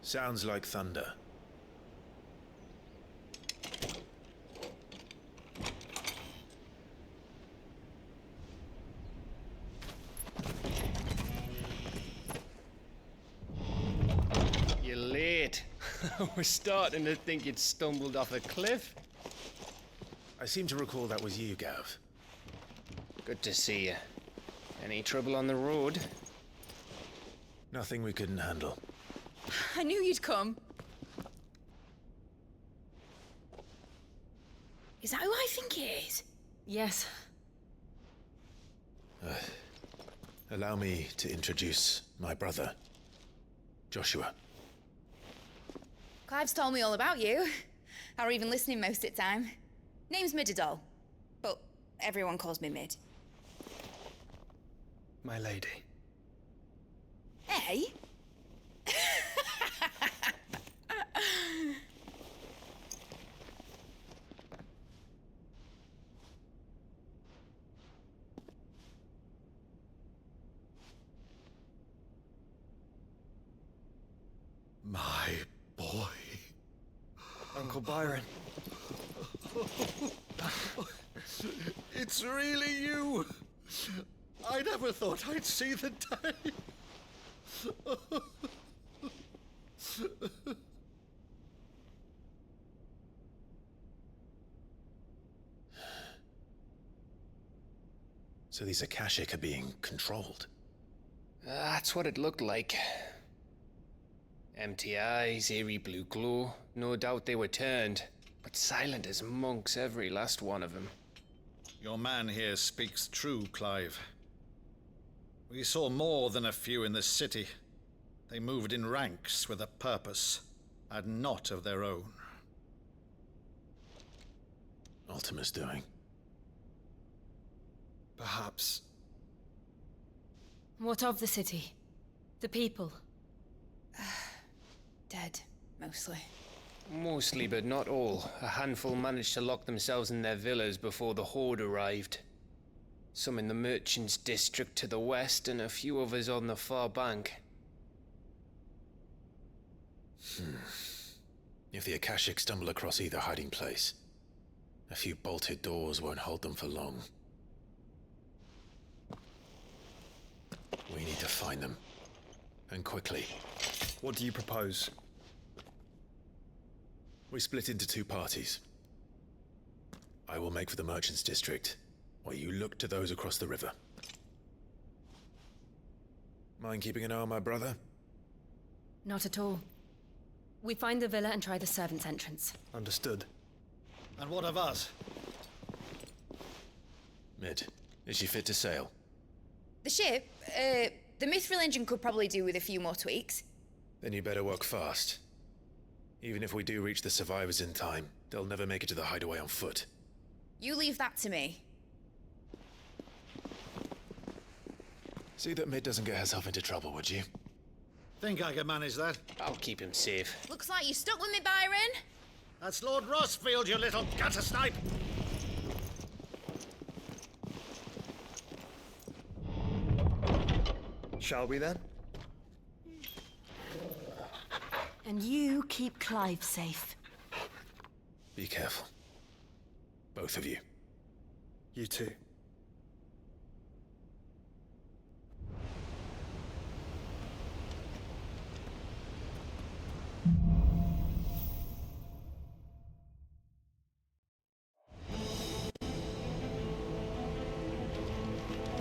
Sounds like thunder. You're late. We're starting to think you'd stumbled off a cliff. I seem to recall that was you, Gav. Good to see you. Any trouble on the road? Nothing we couldn't handle. I knew you'd come. Is that who I think it is? Yes. Allow me to introduce my brother, Joshua. Clive's told me all about you. Or even listening most of the time. Name's Midasforce, but everyone calls me Mid. My lady. Hey? My boy. Uncle Byron. It's really you. I never thought I'd see the day. So these Akashic are being controlled. That's what it looked like. Empty eyes, eerie blue glow. No doubt they were turned, but silent as monks, every last one of them. Your man here speaks true, Clive. We saw more than a few in this city. They moved in ranks with a purpose, and not of their own. Ultima's doing. Perhaps. What of the city? The people? Dead, mostly. Mostly, but not all. A handful managed to lock themselves in their villas before the Horde arrived. Some in the Merchants' District to the west, and a few others on the far bank. If the Akashic stumble across either hiding place, a few bolted doors won't hold them for long. We need to find them. And quickly. What do you propose? We split into two parties. I will make for the Merchants' District, while you look to those across the river. Mind keeping an eye on my brother? Not at all. We find the villa and try the servants' entrance. Understood. And what of us? Mid, is she fit to sail? The ship, the Mithril engine could probably do with a few more tweaks. Then you better work fast. Even if we do reach the survivors in time, they'll never make it to the hideaway on foot. You leave that to me. See that Mid doesn't get herself into trouble, would you? Think I can manage that? I'll keep him safe. Looks like you stuck with me, Byron. That's Lord Rossfield, you little gutter snipe! Shall we then? And you keep Clive safe. Be careful. Both of you. You too.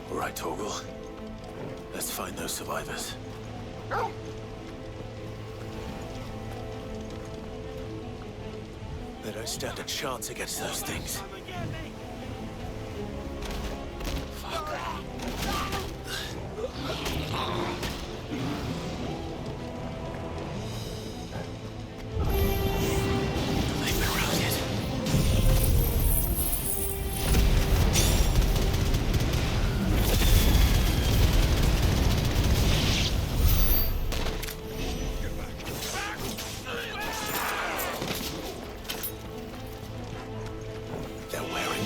All right, Torgal. Let's find those survivors. They don't stand a chance against those things. Fuck. They've been routed. They're wearing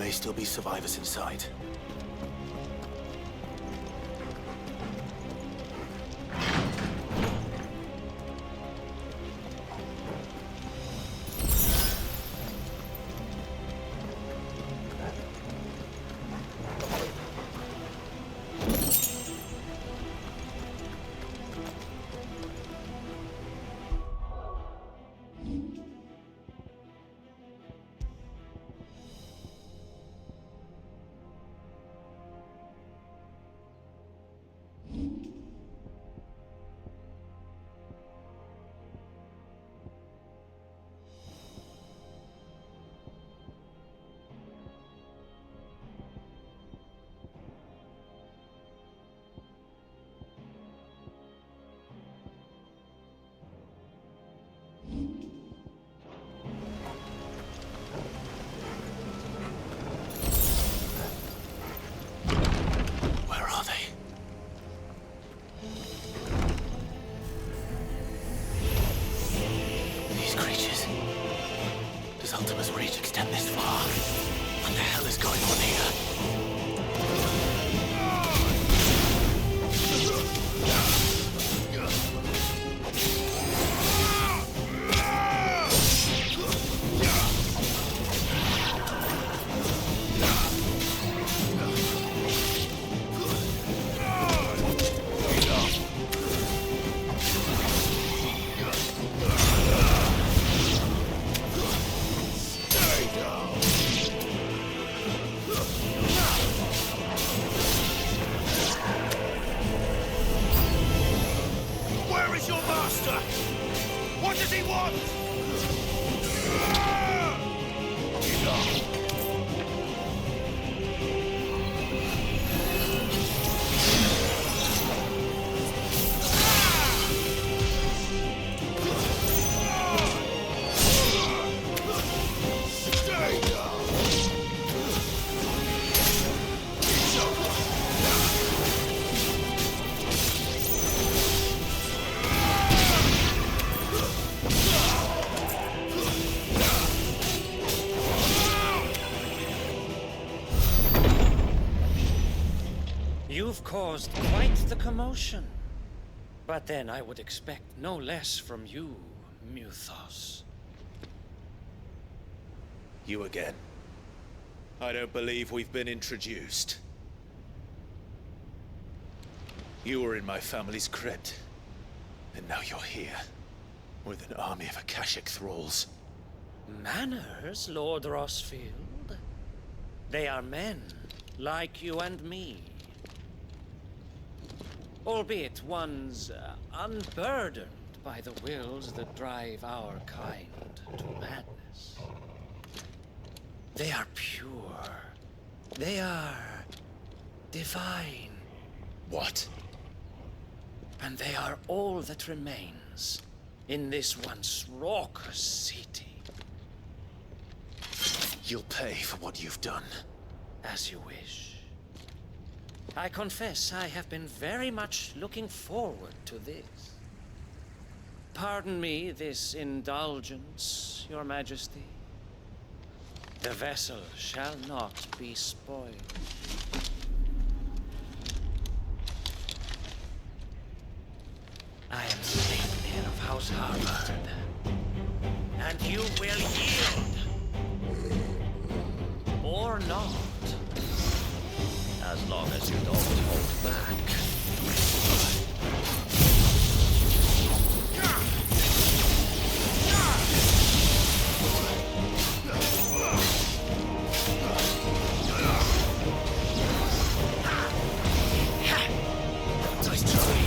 may still be survivors inside. You've caused quite the commotion. But then I would expect no less from you, Muthos. You again. I don't believe we've been introduced. You were in my family's crypt, and now you're here, with an army of Akashic thralls. Manners, Lord Rossfield? They are men, like you and me. Albeit ones unburdened by the wills that drive our kind to madness. They are pure. They are divine. What? And they are all that remains in this once raucous city. You'll pay for what you've done. As you wish. I confess I have been very much looking forward to this. Pardon me this indulgence, Your Majesty. The vessel shall not be spoiled. I am Sleipnir of House Harvard, and you will yield. Or not. As long as you don't hold back. Nice try.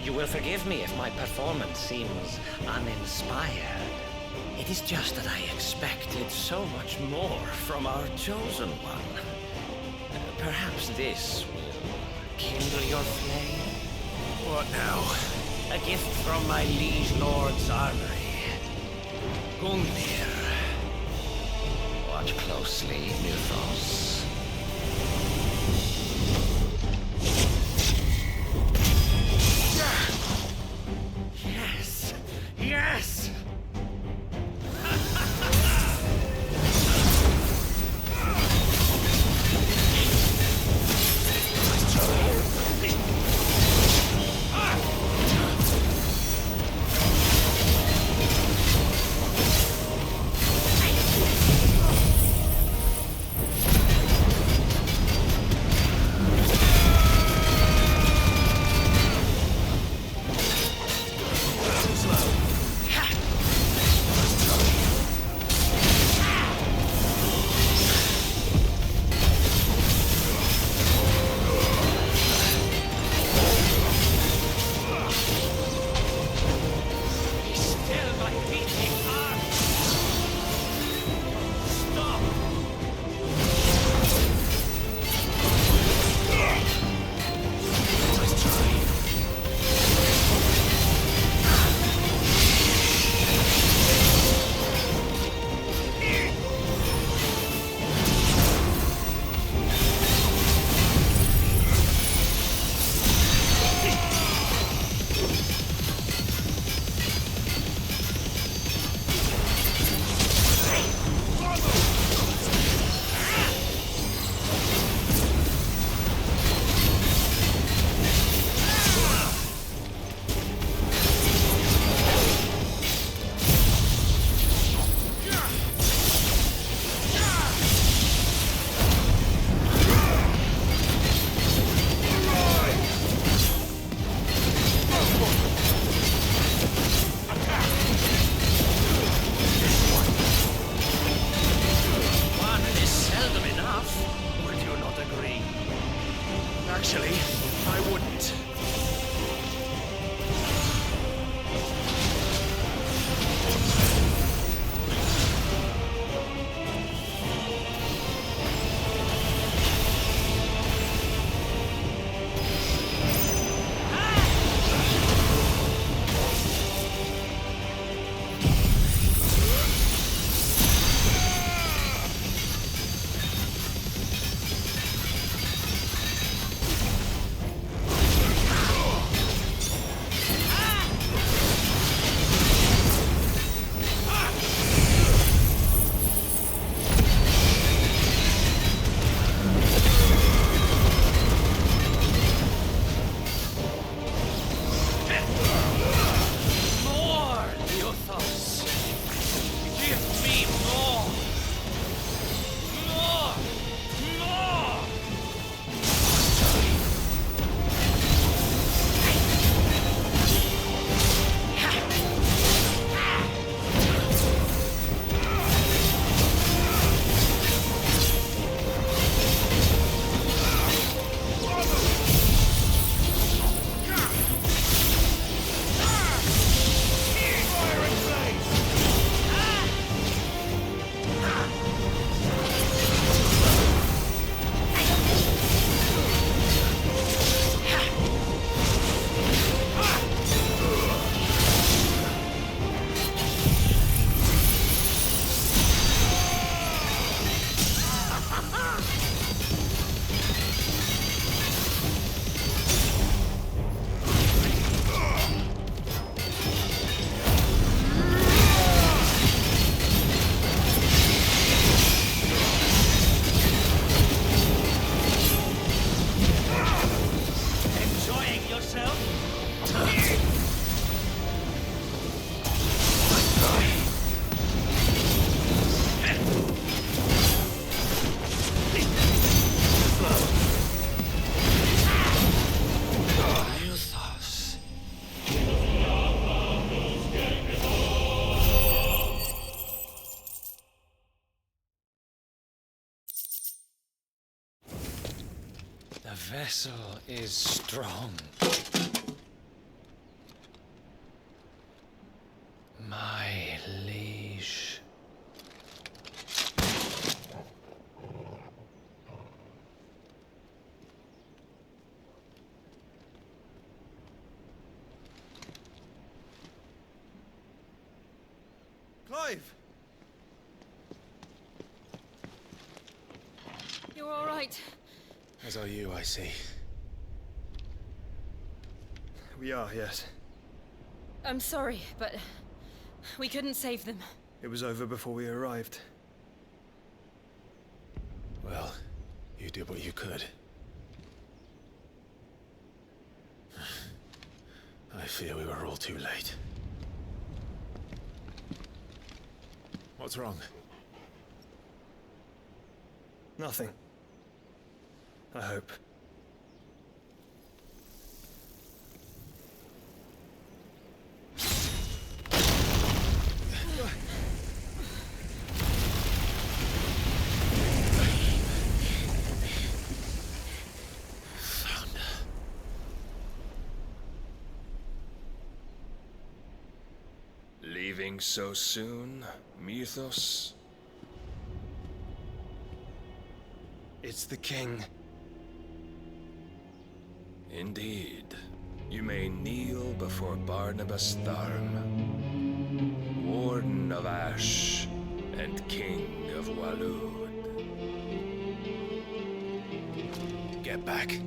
You will forgive me if my performance seems uninspired. It is just that I expected so much more from our chosen one. Perhaps this will kindle your flame? What now? A gift from my liege lord's armory. Gungnir. Watch closely, Mythos. Yes! Yes! The vessel is strong. Clive! You're all right. As are you, I see. We are, yes. I'm sorry, but we couldn't save them. It was over before we arrived. Well, you did what you could. I fear we were all too late. What's wrong? Nothing. I hope. Leaving so soon, Mythos? It's the king. Indeed. You may kneel before Barnabas Tharm, Warden of Ash and King of Walud. Get back.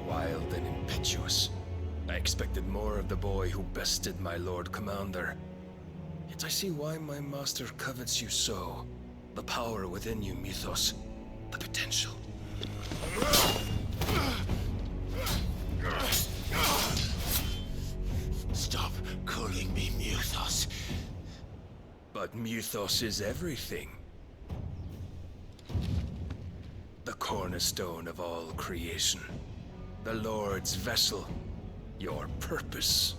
Wild and impetuous. I expected more of the boy who bested my Lord Commander. Yet I see why my master covets you so. The power within you, Mythos. The potential. Stop calling me Mythos. But Mythos is everything. The cornerstone of all creation. The Lord's vessel. Your purpose.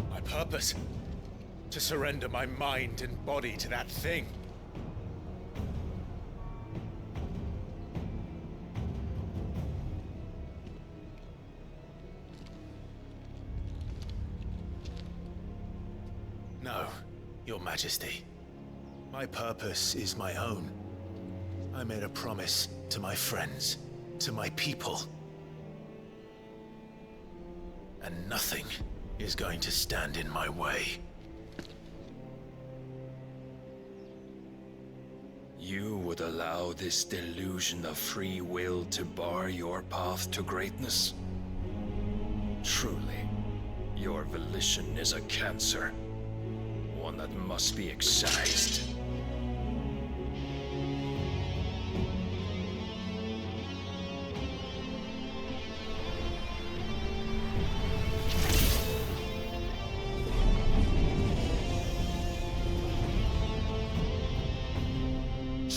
My purpose? To surrender my mind and body to that thing. No, Your Majesty. My purpose is my own. I made a promise to my friends, to my people. And nothing is going to stand in my way. You would allow this delusion of free will to bar your path to greatness? Truly, your volition is a cancer. One that must be excised.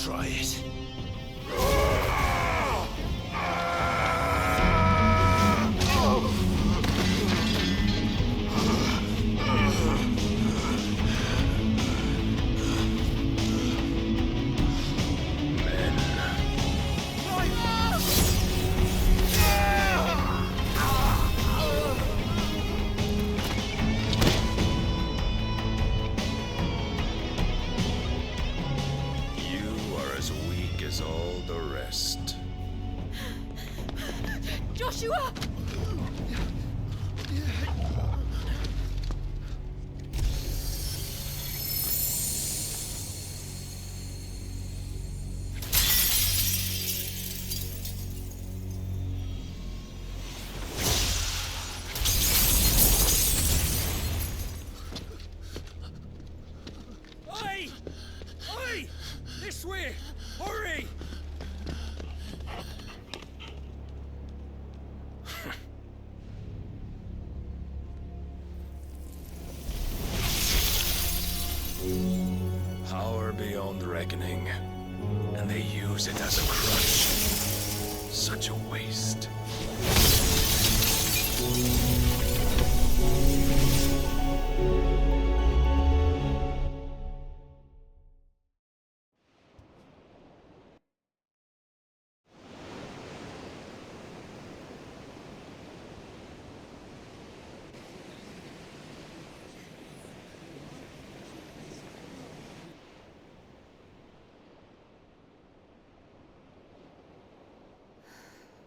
Try it. Joshua! Oi! Oi! This way! Hurry! reckoning, and they use it as a crutch. Such a waste.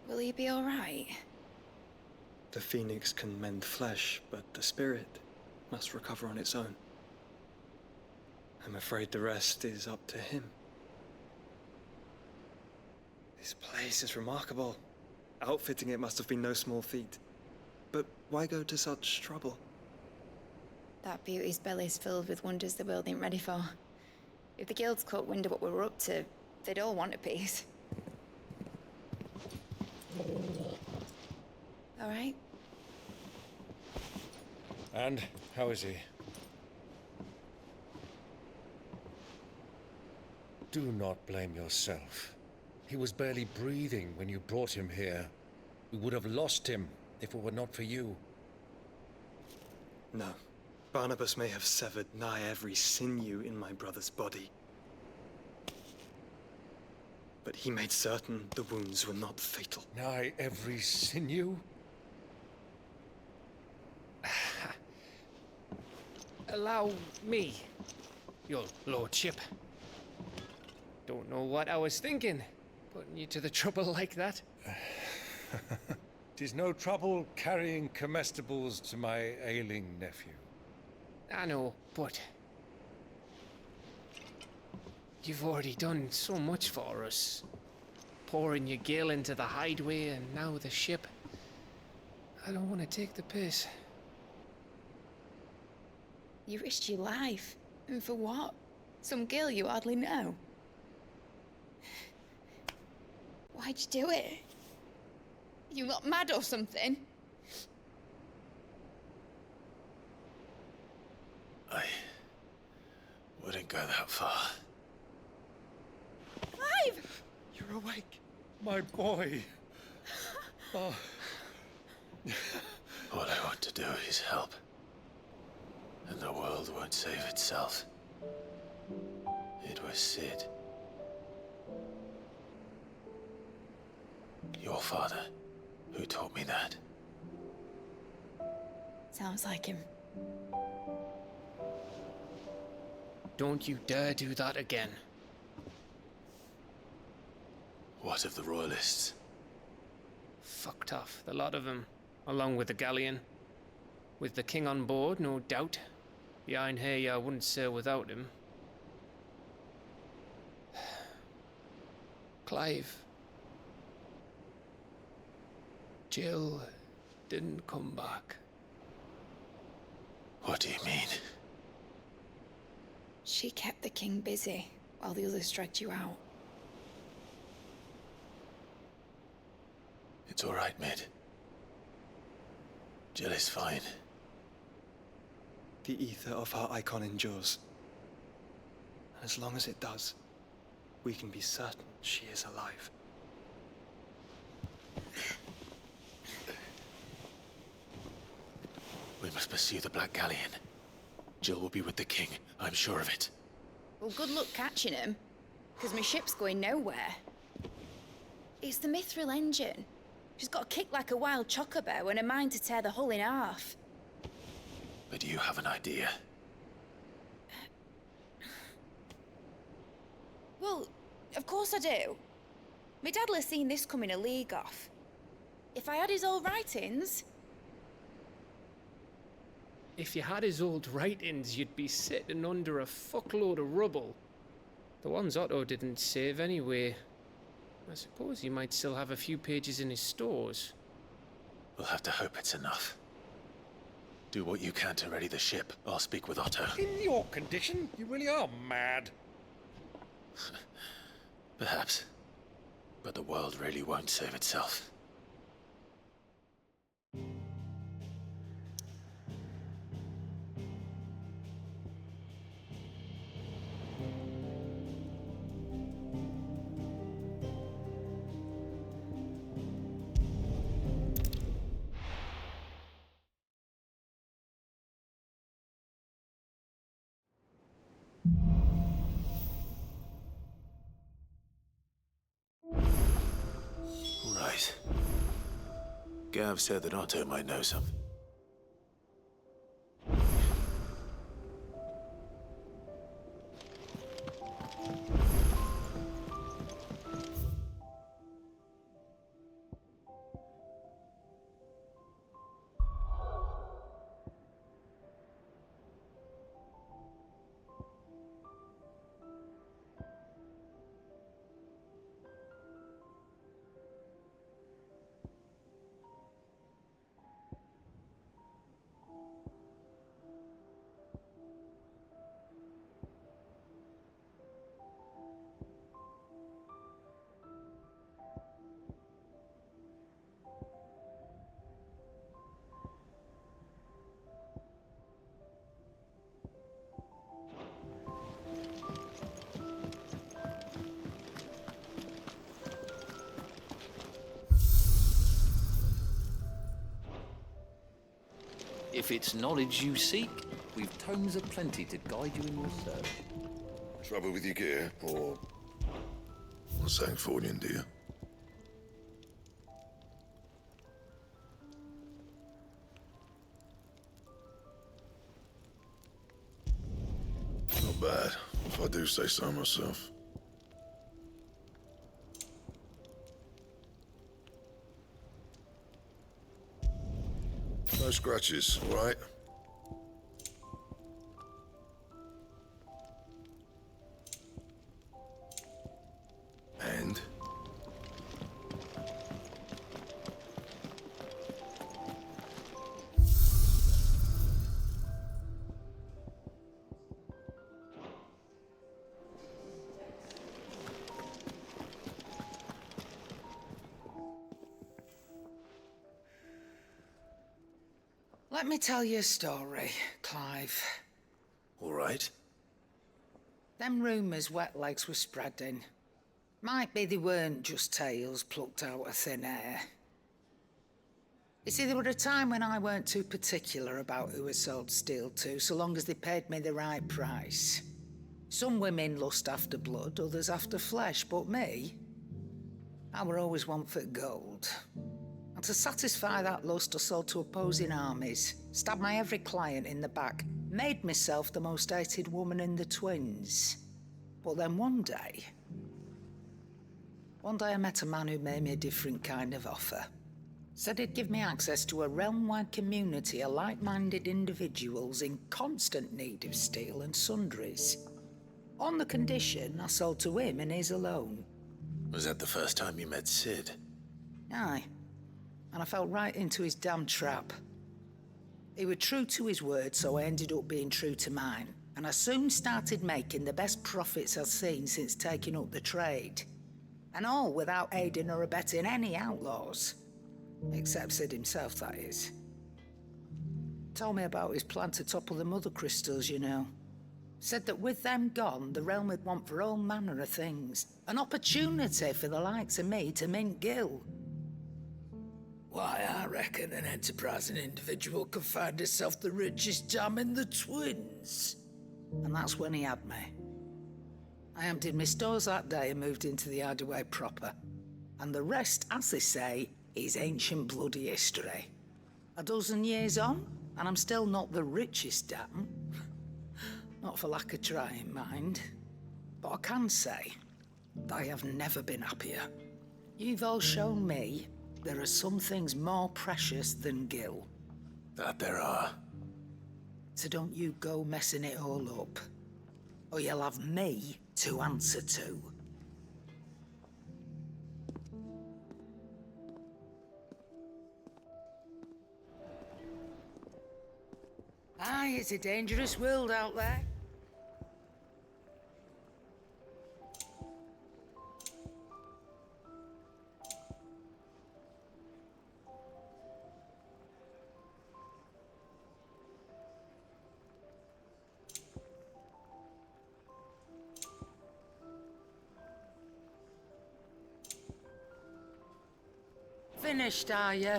Will he be all right? The phoenix can mend flesh, but the spirit must recover on its own. I'm afraid the rest is up to him. This place is remarkable. Outfitting it must have been no small feat. But why go to such trouble? That beauty's belly's filled with wonders the world ain't ready for. If the guilds caught wind of what we were up to, they'd all want a piece. All right? And how is he? Do not blame yourself. He was barely breathing when you brought him here. We would have lost him if it were not for you. No. Barnabas may have severed nigh every sinew in my brother's body. But he made certain the wounds were not fatal. Nigh every sinew? Allow me, your lordship. Don't know what I was thinking, putting you to the trouble like that. 'Tis no trouble carrying comestibles to my ailing nephew. I know, but you've already done so much for us. Pouring your gale into the hideaway and now the ship. I don't want to take the piss. You risked your life. And for what? Some girl you hardly know. Why'd you do it? You got mad or something? I wouldn't go that far. Clive! You're awake, my boy. Oh. All I want to do is help. And the world won't save itself. It was Sid. Your father, who taught me that. Sounds like him. Don't you dare do that again. What of the Royalists? Fucked off, the lot of them, along with the galleon. With the king on board, no doubt. The Iron Hair I wouldn't sail without him. Clive. Jill didn't come back. What do you mean? She kept the king busy while the others dragged you out. It's all right, Mid. Jill is fine. The ether of her icon endures. And as long as it does, we can be certain she is alive. We must pursue the Black Galleon. Jill will be with the king, I'm sure of it. Well, good luck catching him, because my ship's going nowhere. It's the Mithril engine. She's got a kick like a wild chocobo and a mind to tear the hull in half. But you have an idea. Well, of course I do. My dad'll have seen this coming a league off. If I had his old writings... If you had his old writings, you'd be sitting under a fuckload of rubble. The ones Otto didn't save anyway. I suppose he might still have a few pages in his stores. We'll have to hope it's enough. Do what you can to ready the ship. I'll speak with Otto. In your condition, you really are mad. Perhaps. But the world really won't save itself. Gav said that Otto might know something. If it's knowledge you seek, we've tomes aplenty to guide you in your search. Trouble with your gear, or something for you, dear? Not bad, if I do say so myself. No scratches, all right? And? Let me tell you a story, Clive. All right. Them rumours Wetlegs were spreading. Might be they weren't just tales plucked out of thin air. You see, there were a time when I weren't too particular about who I sold steel to, so long as they paid me the right price. Some women lust after blood, others after flesh, but me, I were always one for gold. And to satisfy that lust, I sold to opposing armies, stabbed my every client in the back, made myself the most hated woman in the twins. But then one day I met a man who made me a different kind of offer. Said he'd give me access to a realm-wide community of like-minded individuals in constant need of steel and sundries. On the condition I sold to him and his alone. Was that the first time you met Sid? Aye. And I fell right into his damn trap. He was true to his word, so I ended up being true to mine. And I soon started making the best profits I've seen since taking up the trade. And all without aiding or abetting any outlaws. Except Sid himself, that is. Told me about his plan to topple the mother crystals, you know. Said that with them gone, the realm would want for all manner of things. An opportunity for the likes of me to mint gil. Why, I reckon an enterprising individual could find himself the richest dam in the twins. And that's when he had me. I emptied my stores that day and moved into the hideaway proper. And the rest, as they say, is ancient bloody history. A dozen years on, and I'm still not the richest dam. Not for lack of trying, mind. But I can say, I have never been happier. You've all shown me there are some things more precious than gil. That there are. So don't you go messing it all up, or you'll have me to answer to. Aye, it's a dangerous world out there. Finished, are you?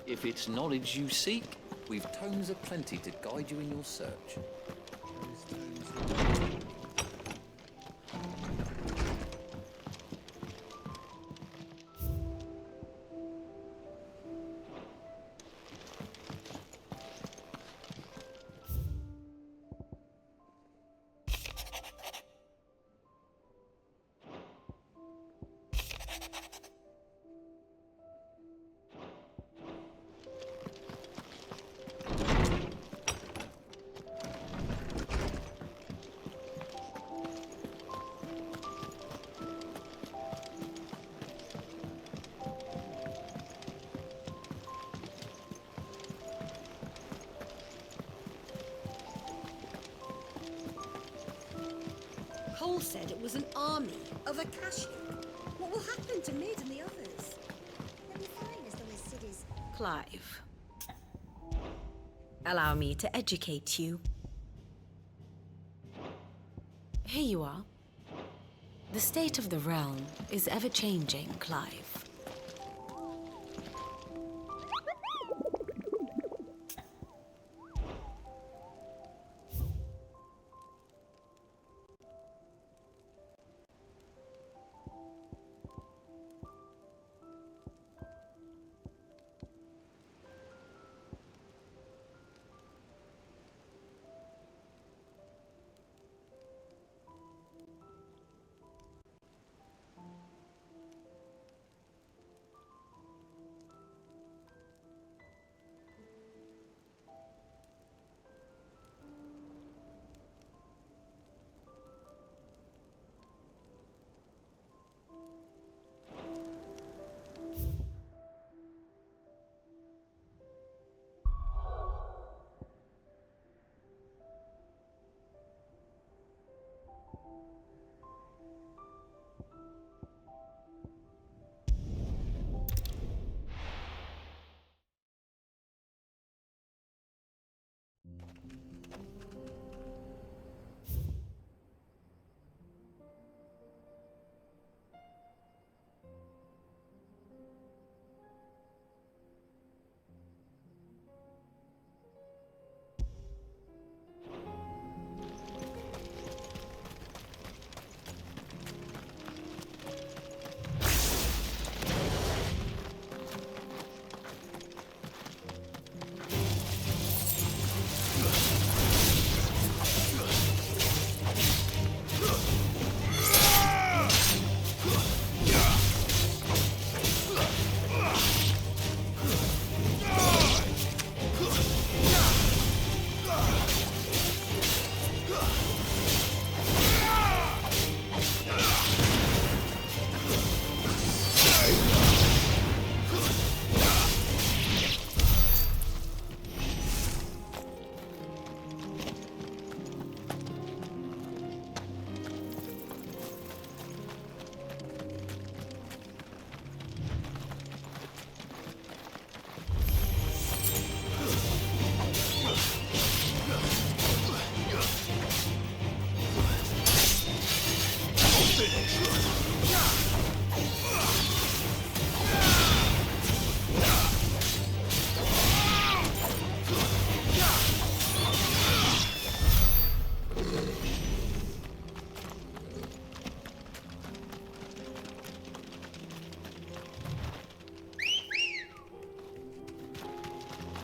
If it's knowledge you seek, we've tomes aplenty to guide you in your search. Cole said it was an army of Akashic. What will happen to Mid and the others? They'll be fine as long as Sid is... Clive. Allow me to educate you. Here you are. The state of the realm is ever-changing, Clive.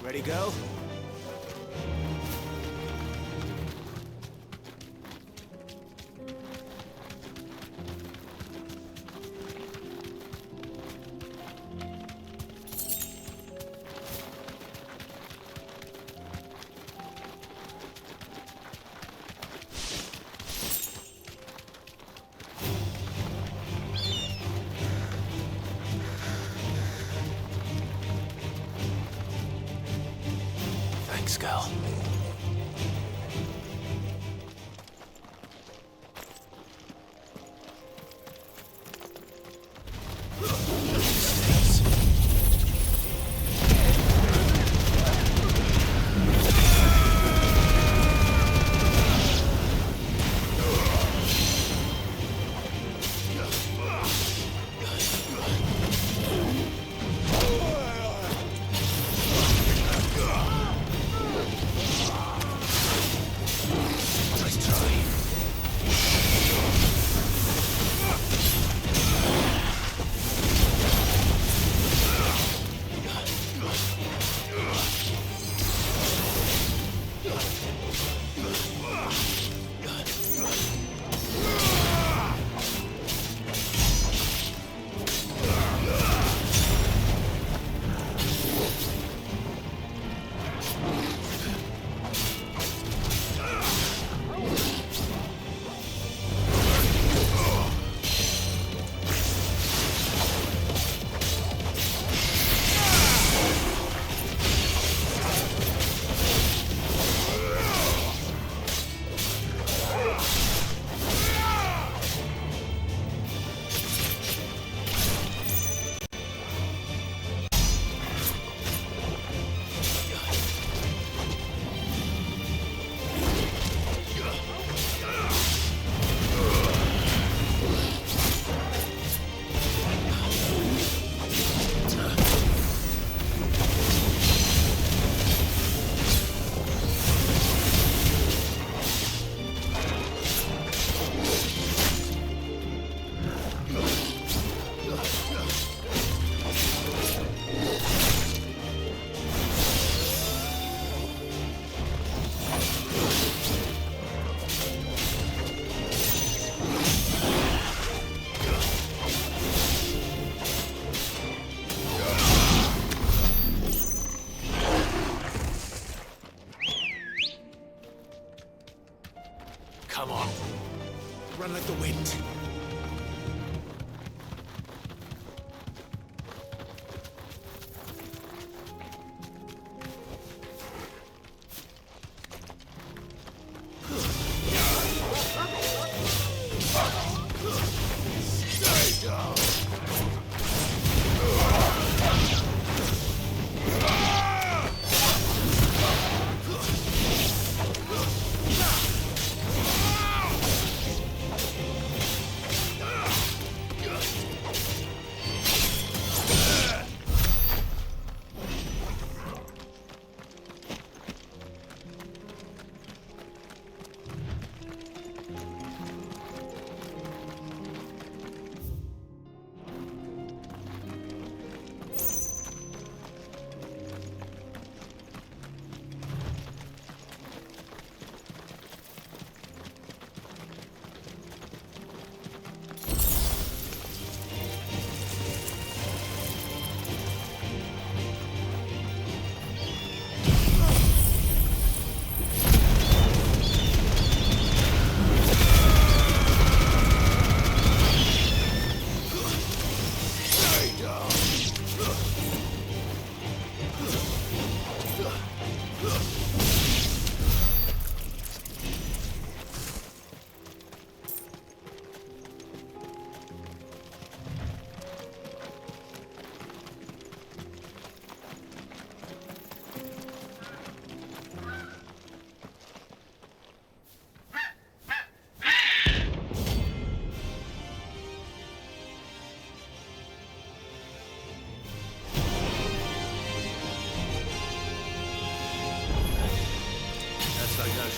Ready, go? Thanks, girl.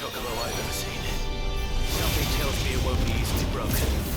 chocobo I've ever seen. Something tells me it won't be easily broken.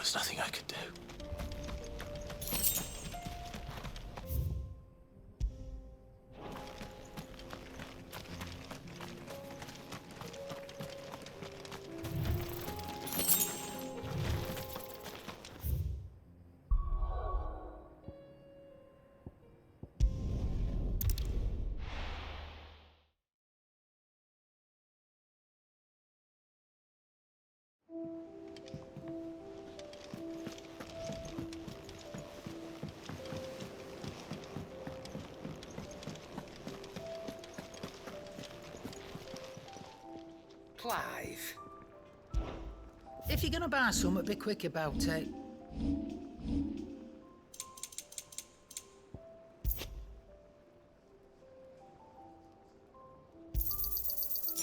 There's nothing I could do. Clive. If you're gonna buy something, be quick about it.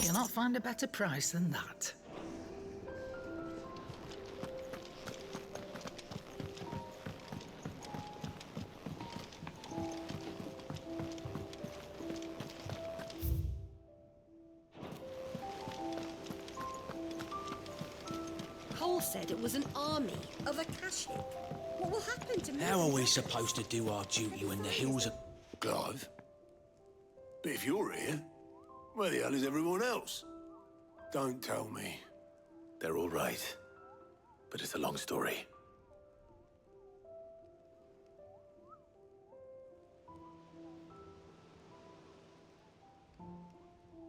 You'll not find a better price than that. Said it was an army of Akashic. What will happen to me? How are we supposed to do our duty when the hills are... Clive? But if you're here, where the hell is everyone else? Don't tell me. They're all right. But it's a long story.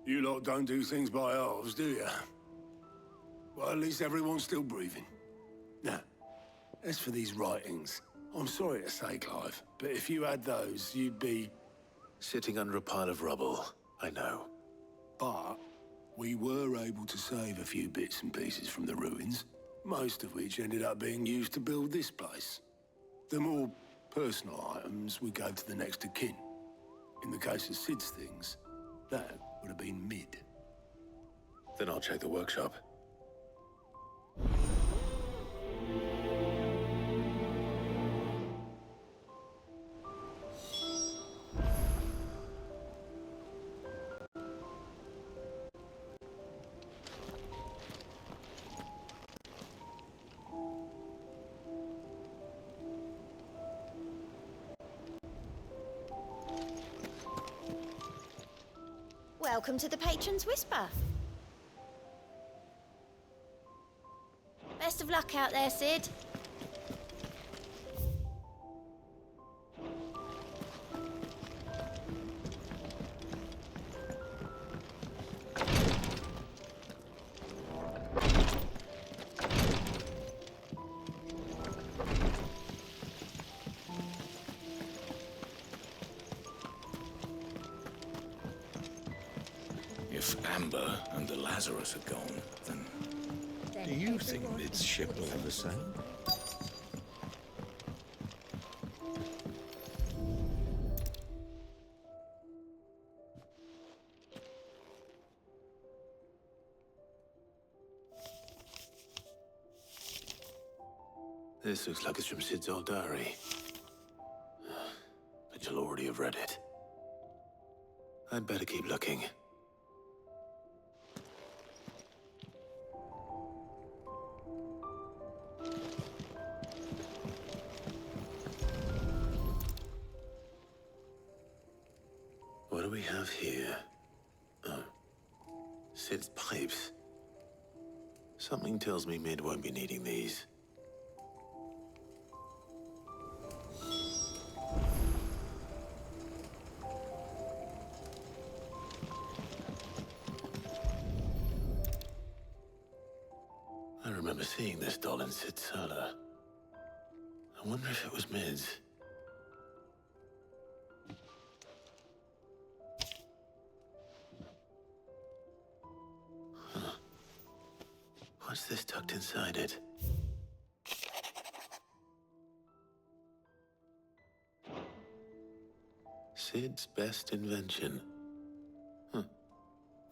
You lot don't do things by halves, do you? Well, at least everyone's still breathing. Now, as for these writings, I'm sorry to say, Clive, but if you had those, you'd be... Sitting under a pile of rubble, I know. But we were able to save a few bits and pieces from the ruins, most of which ended up being used to build this place. The more personal items we gave to the next of kin. In the case of Sid's things, that would have been Mid. Then I'll check the workshop. Welcome to the Patron's Whisper. Best of luck out there, Sid. If Amber and the Lazarus are gone, then... Do you think Mid's ship will ever sail? This looks like it's from Sid's old diary. But you'll already have read it. I'd better keep looking. What do we have here? Oh. Sid's pipes. Something tells me Mid won't be needing these. I remember seeing this doll in Sid's cellar. I wonder if it was Mid's. What's this tucked inside it? Sid's best invention. Huh.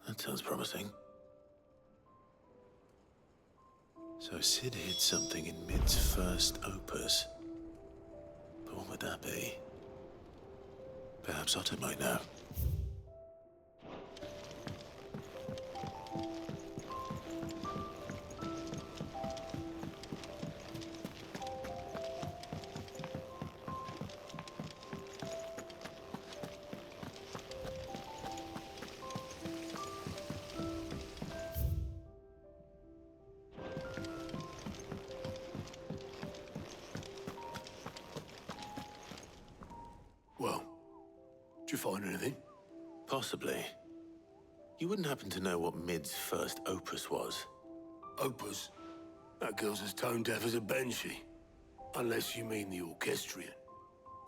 That sounds promising. So Sid hid something in Mid's first opus. But what would that be? Perhaps Otto might know. you find anything? Possibly. You wouldn't happen to know what Mid's first opus was? Opus? That girl's as tone deaf as a banshee. Unless you mean the orchestrion.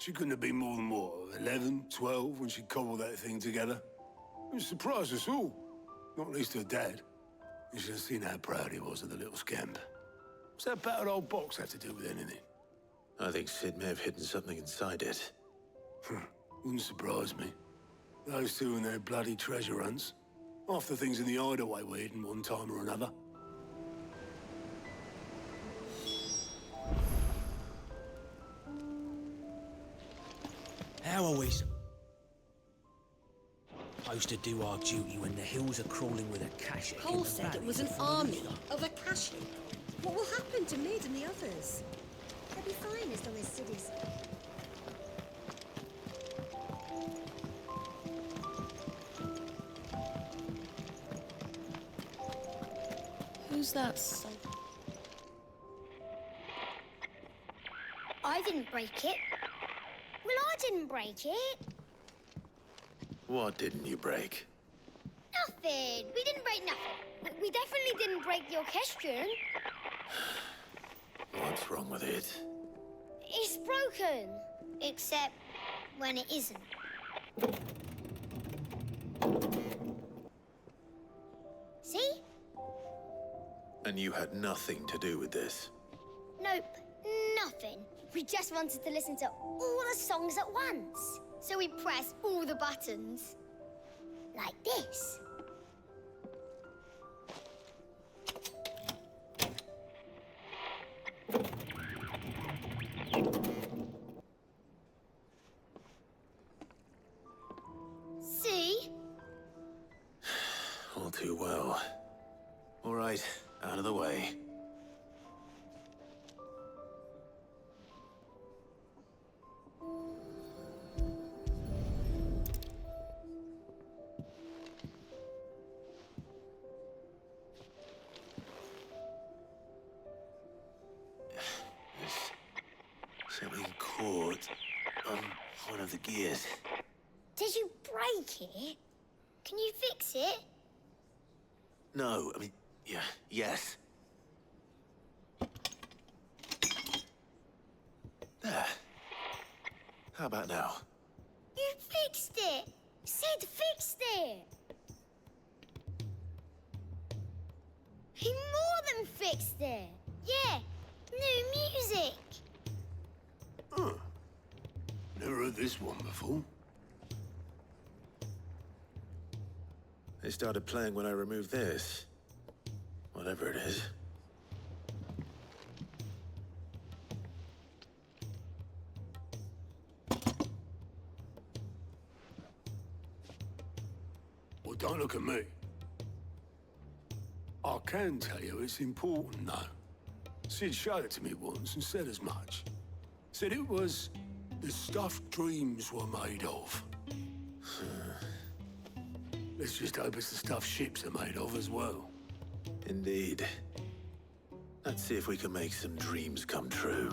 She couldn't have been more than, what, 11, 12 when she cobbled that thing together? It surprised us all. Not least her dad. You should have seen how proud he was of the little scamp. What's that battered old box have to do with anything? I think Sid may have hidden something inside it. Wouldn't surprise me. Those two and their bloody treasure hunts. Half the things in the hideaway were hidden one time or another. How are we supposed to do our duty when the hills are crawling with Akashic? Cole said it was an army of Akashic. What will happen to Mid and the others? They'll be fine as long as Sid is... Who's that? I didn't break it. Well, I didn't break it. What didn't you break? Nothing. We didn't break nothing. We definitely didn't break the orchestrion. What's wrong with it? It's broken. Except when it isn't. See? And you had nothing to do with this? Nope, nothing. We just wanted to listen to all the songs at once. So we pressed all the buttons. Like this. See? All too well. All right, out of the way. Something caught on one of the gears. Did you break it? Can you fix it? No, I mean, yeah, yes. There. How about now? You fixed it! Sid fixed it! He more than fixed it! Yeah, new music! Huh. Never heard this one before. They started playing when I removed this. Whatever it is. Well, don't look at me. I can tell you it's important, though. Sid showed it to me once and said as much. Said it was the stuff dreams were made of. Let's just hope it's the stuff ships are made of as well. Indeed. Let's see if we can make some dreams come true.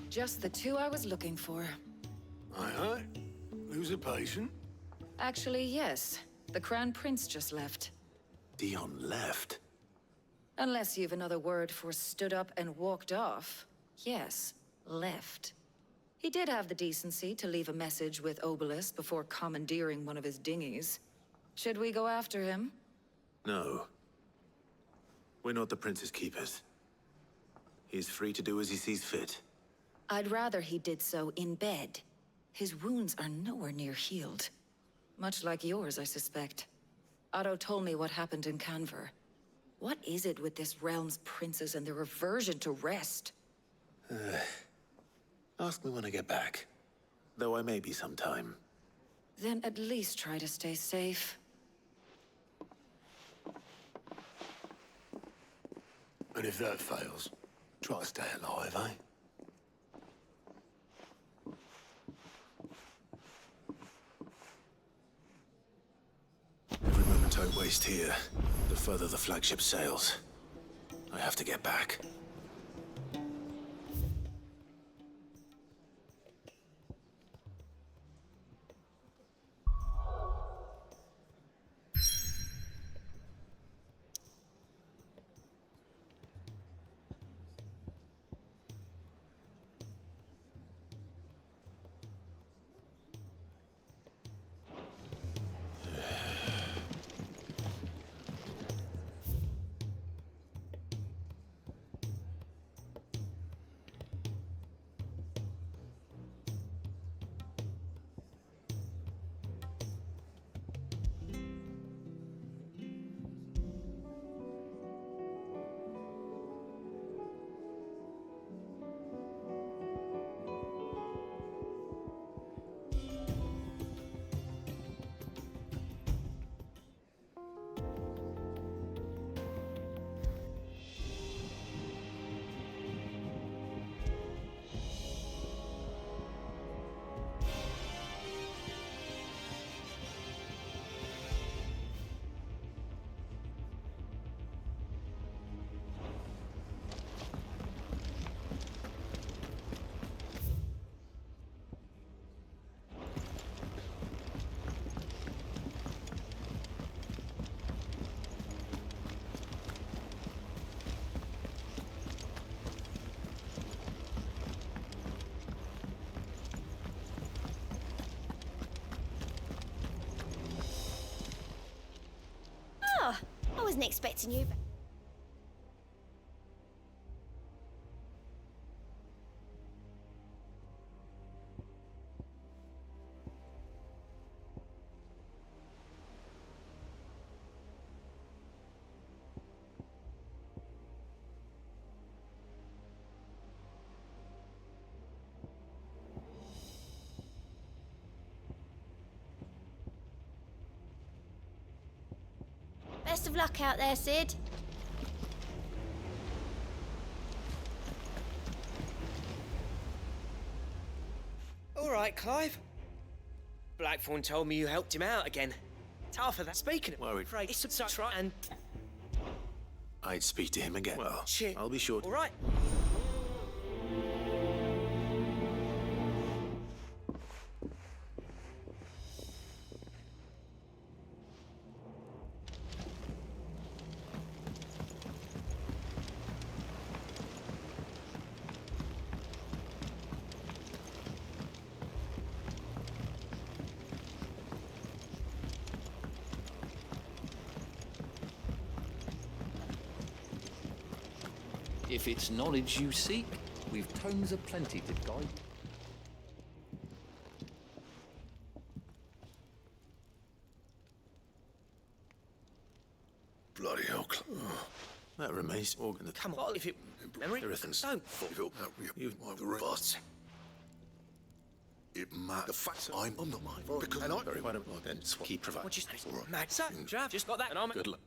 Just the two I was looking for. Aye, aye. Lose a patient? Actually, yes. The Crown Prince just left. Dion left? Unless you've another word for stood up and walked off. Yes, left. He did have the decency to leave a message with Obelisk before commandeering one of his dinghies. Should we go after him? No. We're not the Prince's keepers. He's free to do as he sees fit. I'd rather he did so in bed. His wounds are nowhere near healed. Much like yours, I suspect. Otto told me what happened in Canver. What is it with this realm's princes and their aversion to rest? Ask me when I get back. though I may be sometime. Then at least try to stay safe. And if that fails, try to stay alive, eh? Every moment I waste here, the further the flagship sails. I have to get back. Oh, I wasn't expecting you. Best of luck out there, Sid. All right, Clive. Blackthorn told me you helped him out again. Tough for that. Speaking of Worried. Right, it's such right and I'd speak to him again. Well, shit. I'll be sure. All right. If it's knowledge you seek, we've tomes aplenty to guide. Bloody hell. That remains organ. Come on, if it memory Everything's don't. You the rest. It matters. The fact I'm on the mind. Because and I very well don't then keep providing. What'd you say? Right. Mad son, Trav, just got that and I'm Good luck.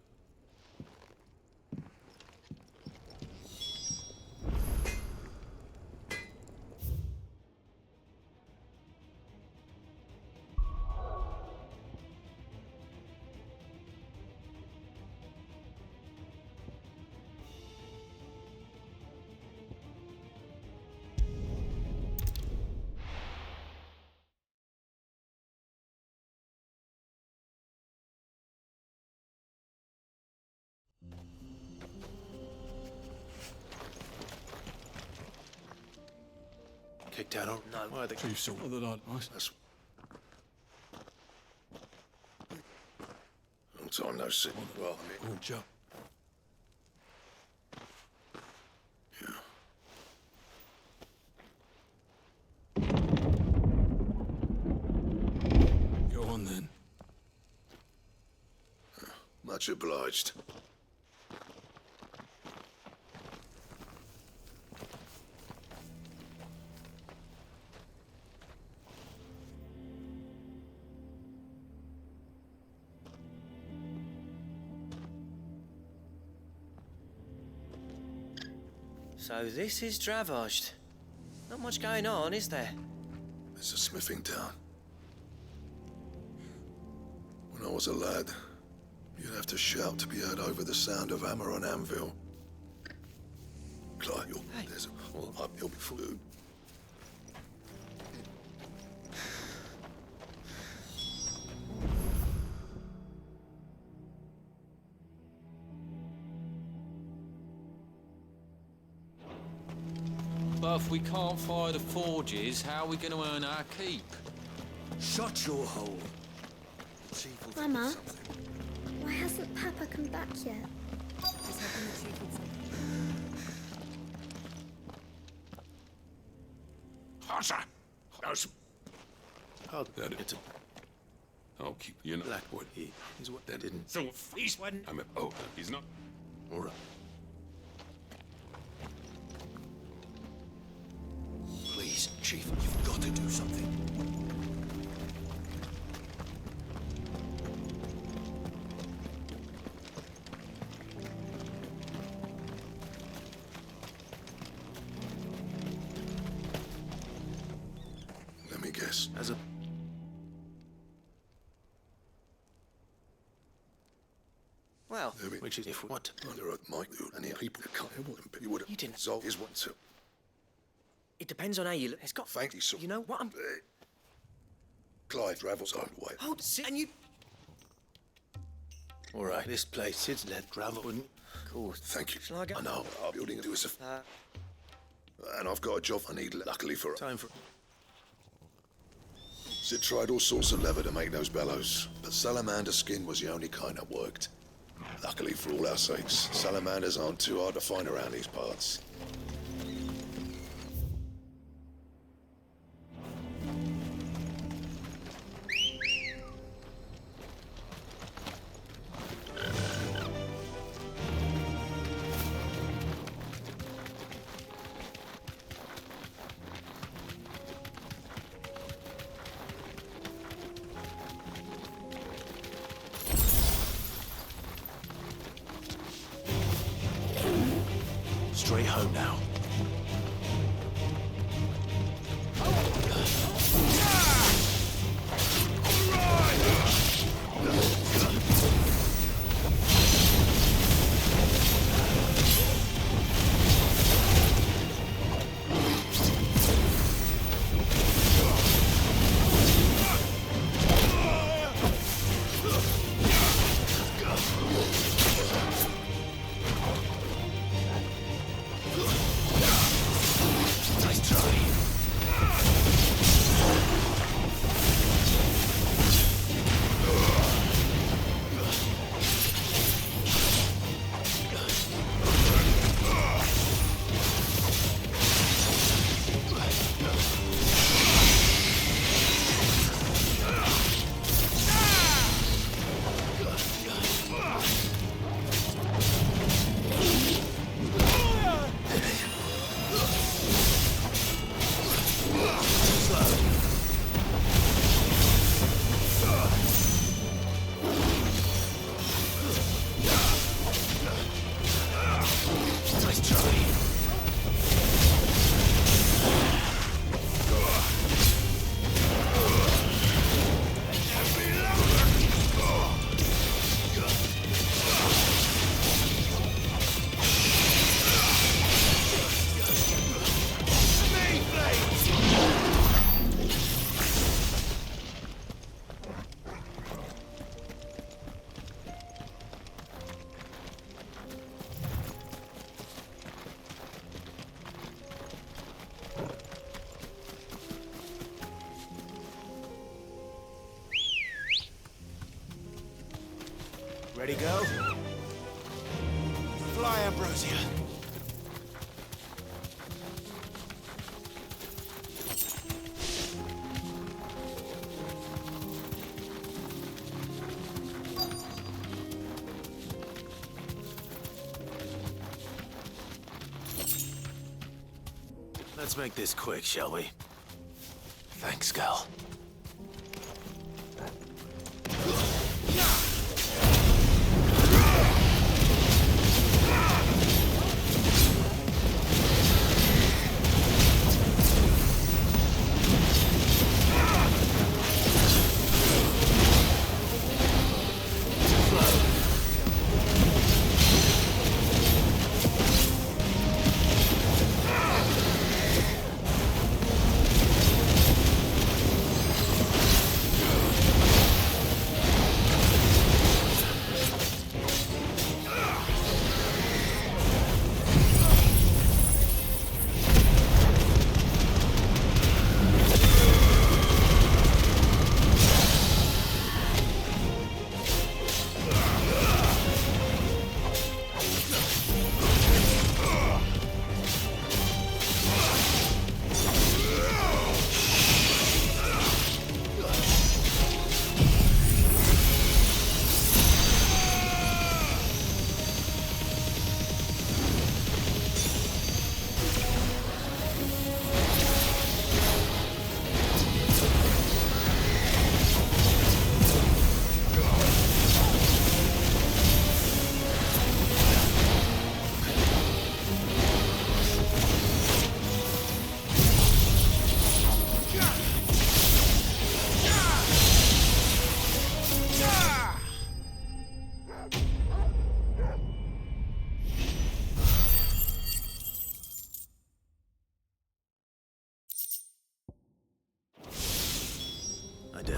Kicked out on? No. Why the Chief saw that That's... long time no see. Well, Oh, Joe. Go on then. much obliged. So this is Dravaged. Not much going on, is there? It's a smithing town. When I was a lad, you'd have to shout to be heard over the sound of hammer on anvil. Clive, there's a well, uphill food. But if we can't fire the forges, how are we going to earn our keep? Shut your hole. Mama, why hasn't Papa come back yet? I'll keep you in Blackwood. He's what that didn't. So he's one. I mean, oh, he's not. All right. Please, Chief, you've got to do something. Let me guess. As a Well, which is if what? Under oath, Mike, and the people that come you would You didn't. Zol is one too. It depends on how you look. It's got. Thank you, sir. You know what? I'm. Clive travels own way. Hold, sit, and you. All right, this place is let gravel, wouldn't? Cool. Thank you. Shall I go? I know. Our building do us a. And I've got a job I need. Luckily for Time for. Sid tried all sorts of leather to make those bellows, but salamander skin was the only kind that worked. Luckily for all our sakes, salamanders aren't too hard to find around these parts. Straight home now. Ready, go? Fly, Ambrosia. Let's make this quick, shall we? Thanks, Gal.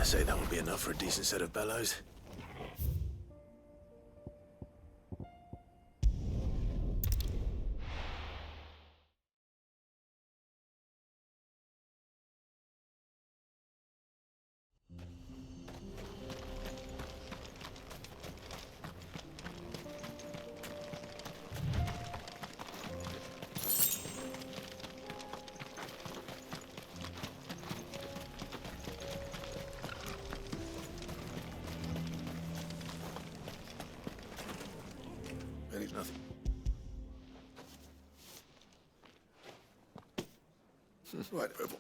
dare say that would be enough for a decent set of bellows. Nothing. Right, Oval.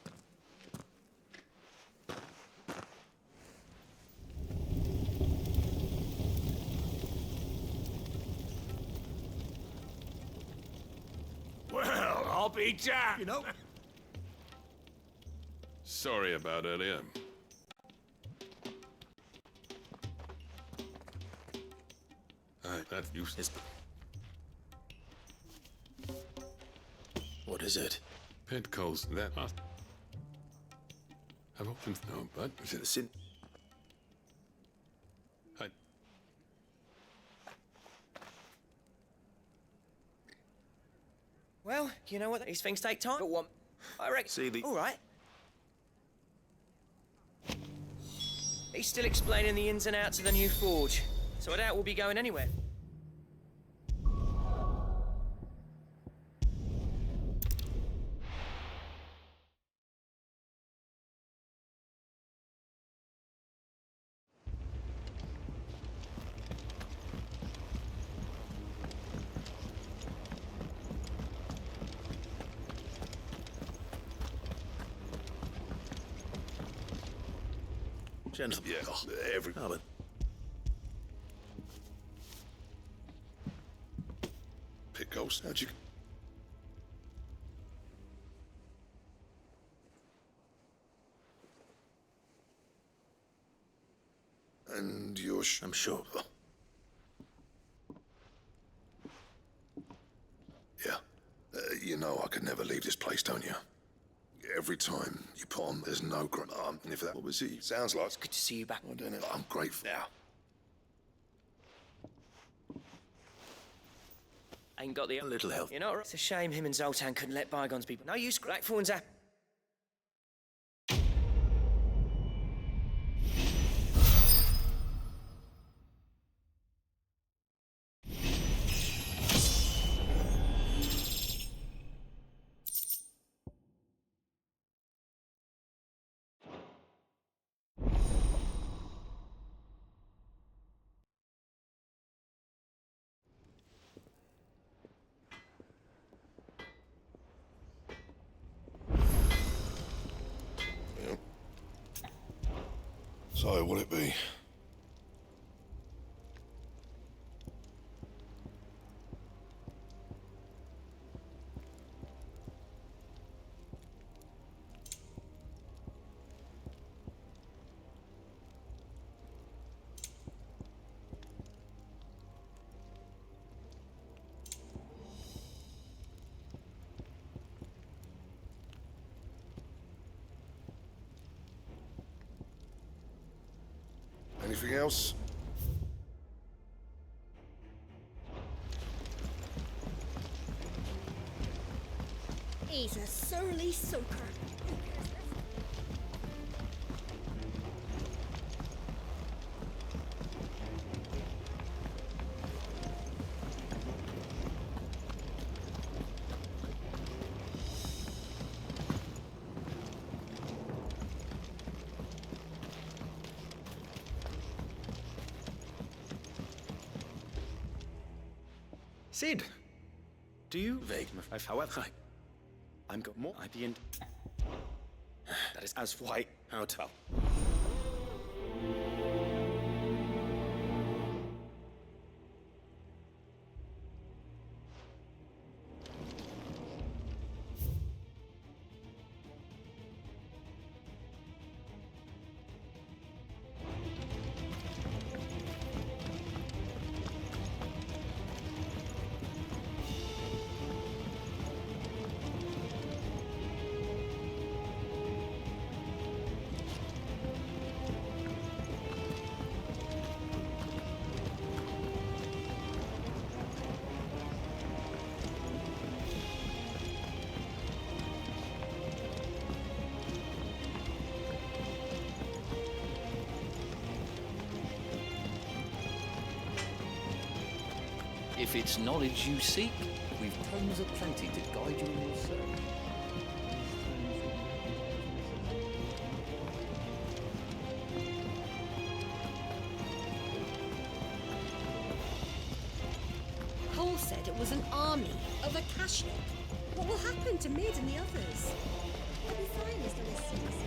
Well, I'll be damned. You know? Sorry about earlier. That's useless. What is it? Pet calls that must. I've often known, but Is it the sin? Well, you know what? These things take time. But what? I reckon. See the. All right. He's still explaining the ins and outs of the new forge, so I doubt we'll be going anywhere. Gentlemen. Yeah, every. Oh, but. Pickles, how'd you. And you're I'm sure. Yeah. You know I could never leave this place, don't you? Every time you put on, there's no grunt. And if that was he, sounds like. It's good to see you back. I don't know. I'm grateful. Now. Ain't got the A little help. You know, it's a shame him and Zoltan couldn't let bygones be. No use. Blackthorn's happy. So, will it be? Anything else? He's a surly soaker. Sid, do you vague my however I'm got more I be in that is as white how to If it's knowledge you seek, we've tomes aplenty to guide you in your search. Cole said it was an army of Akashic. What will happen to Mid and the others? They'll be fine as long as cities.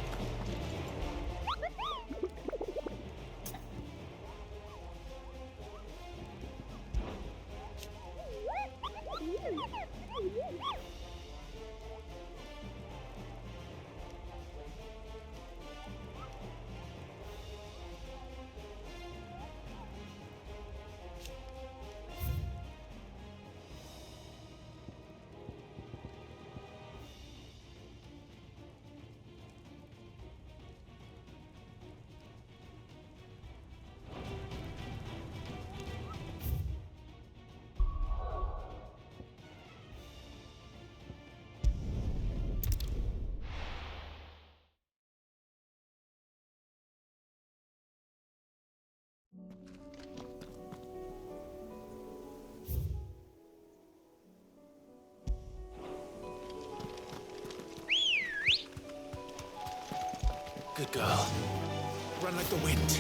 Good girl. Run like the wind.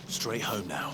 Straight home now.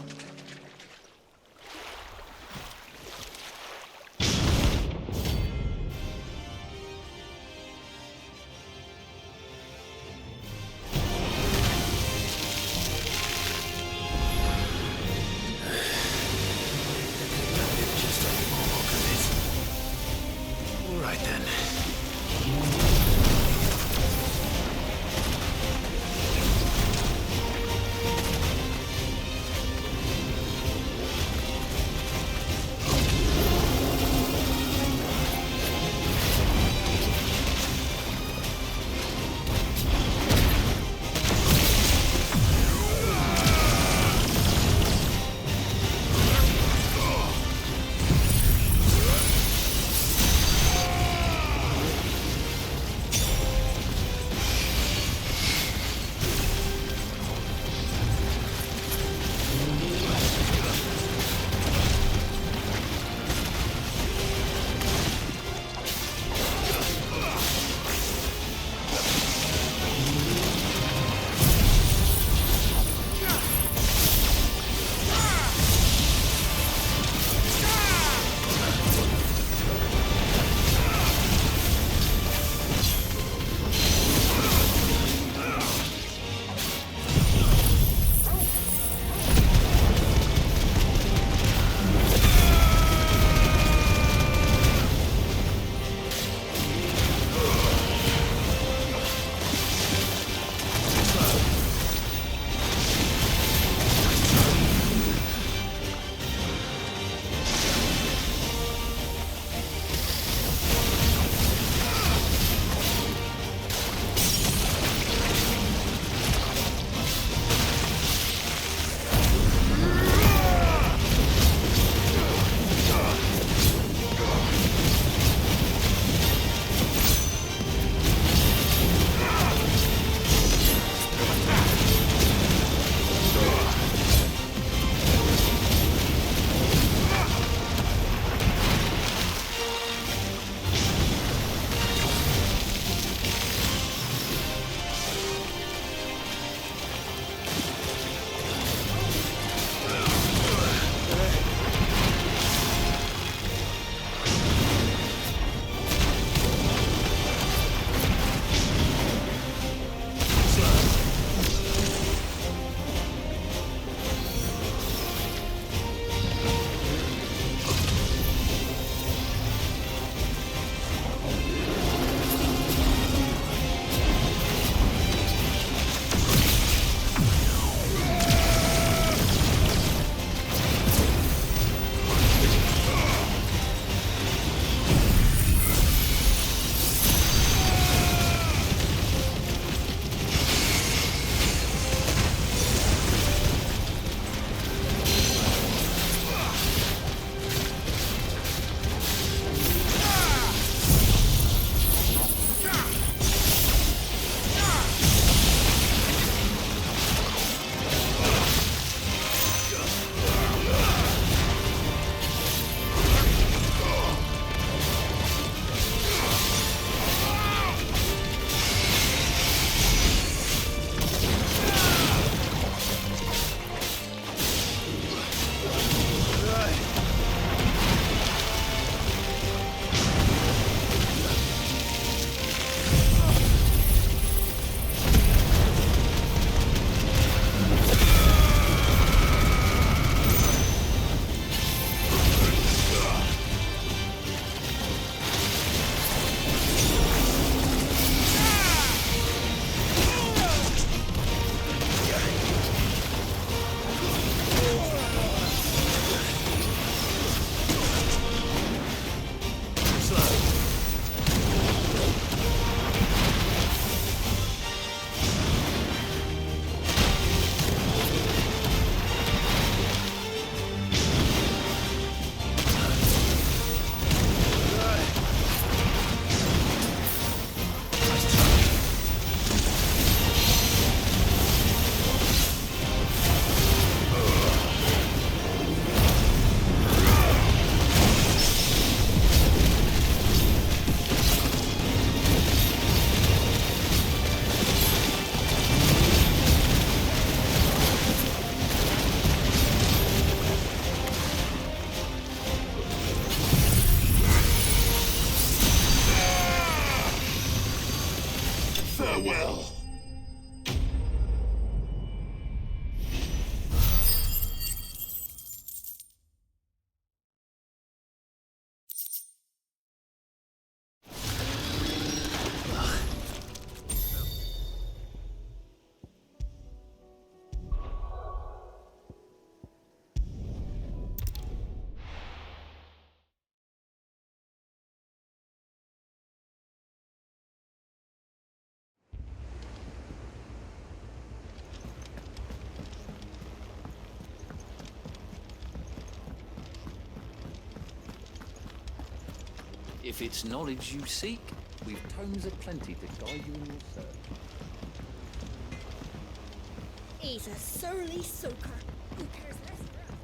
well. If it's knowledge you seek, we've tomes aplenty to guide you in your search. He's a surly soaker. Who cares less for us?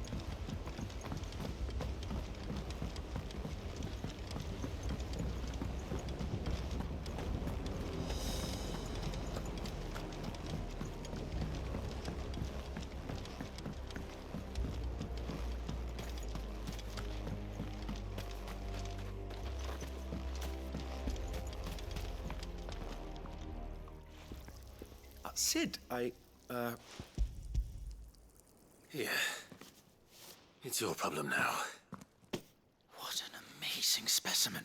Sid, Here. It's your problem now. What an amazing specimen.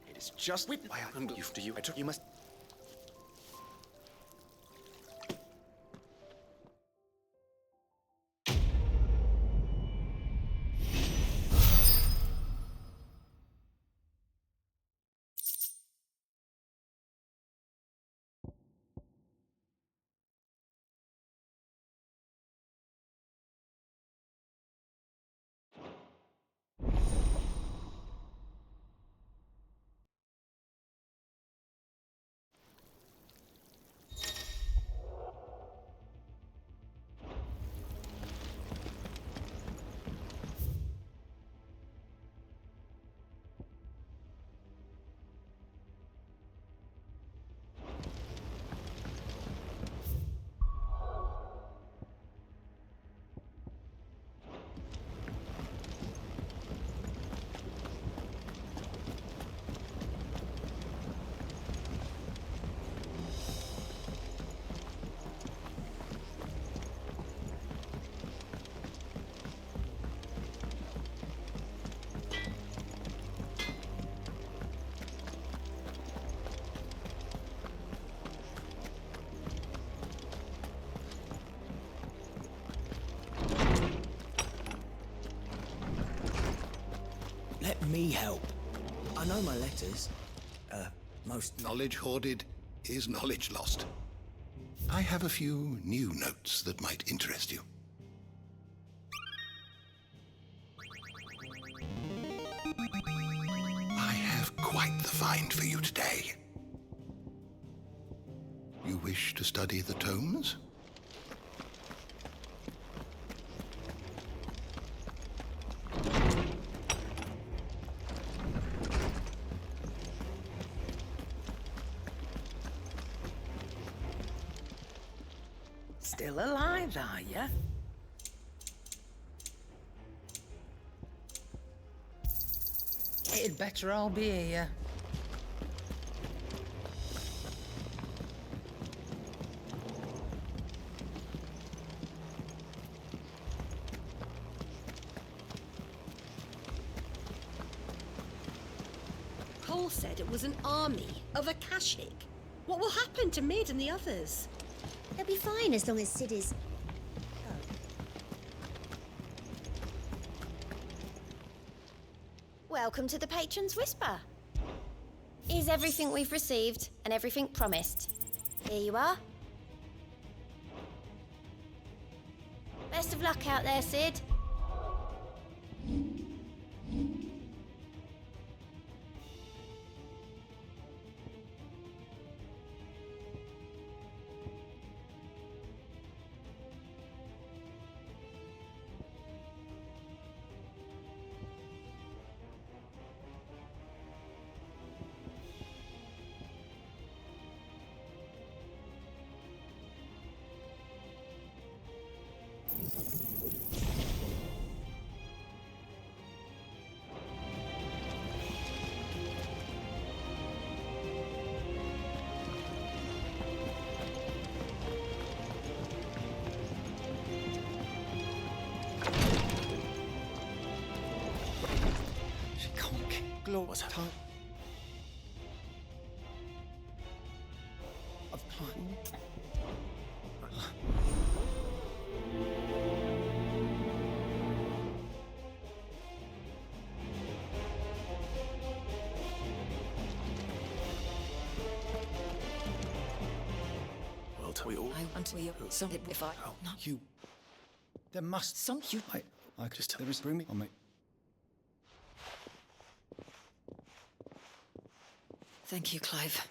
It is just why I'm used to you. You must. Let me help. I know my letters. Most... Knowledge hoarded is knowledge lost. I have a few new notes that might interest you. I have quite the find for you today. You wish to study the tomes? Still alive, are ya? It'd better all be here. Cole said it was an army of Akashic. What will happen to Mid and the others? They'll be fine as long as Sid is... Welcome to the Patron's Whisper. Is everything we've received and everything promised. Here you are. Best of luck out there, Sid. What's happening? Well, we all... I want to something if I... No. You... There must... Some you... I just tell... There is... Bring me... I'll make... Thank you, Clive.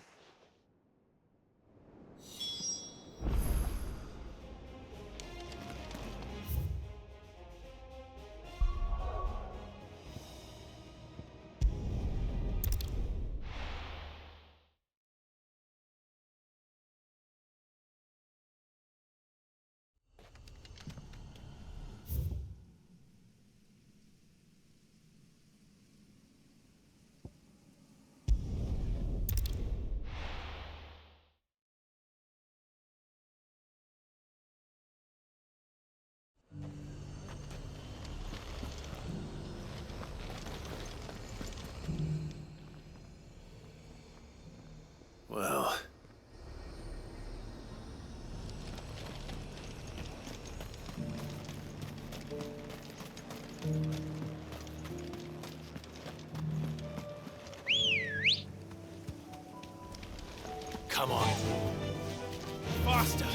Well... Come on. Faster!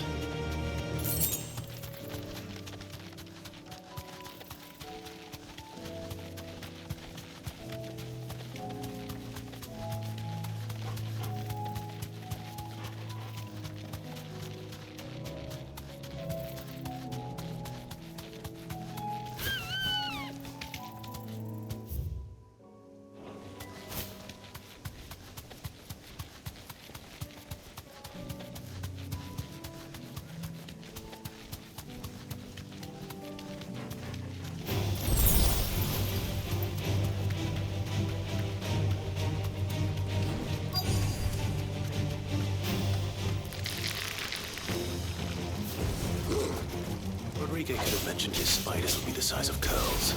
Rodriguez could have mentioned his spiders would be the size of curls.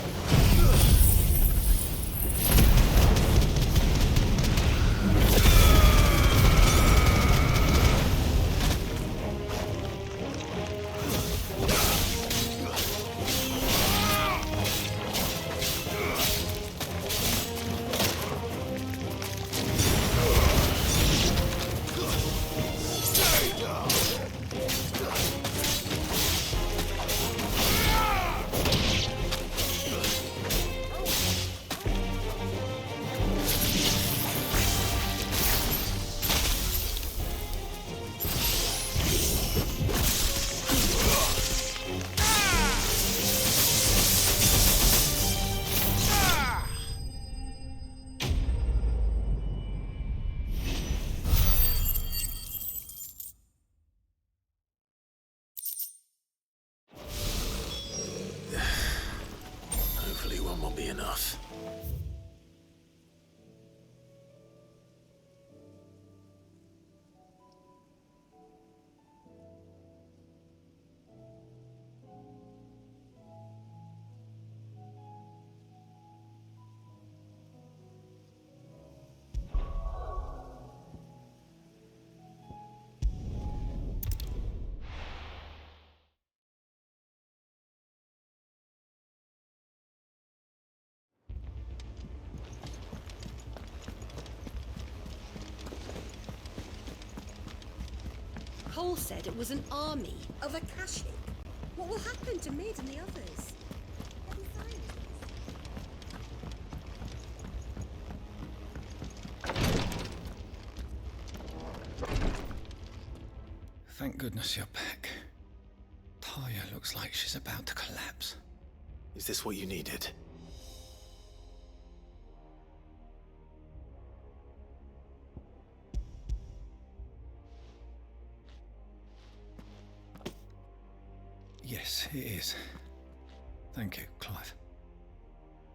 Hopefully one won't be enough. Cole said it was an army of Akashic. What will happen to Mid and the others? Thank goodness you're back. Taya looks like she's about to collapse. Is this what you needed? Yes, it is. Thank you, Clive.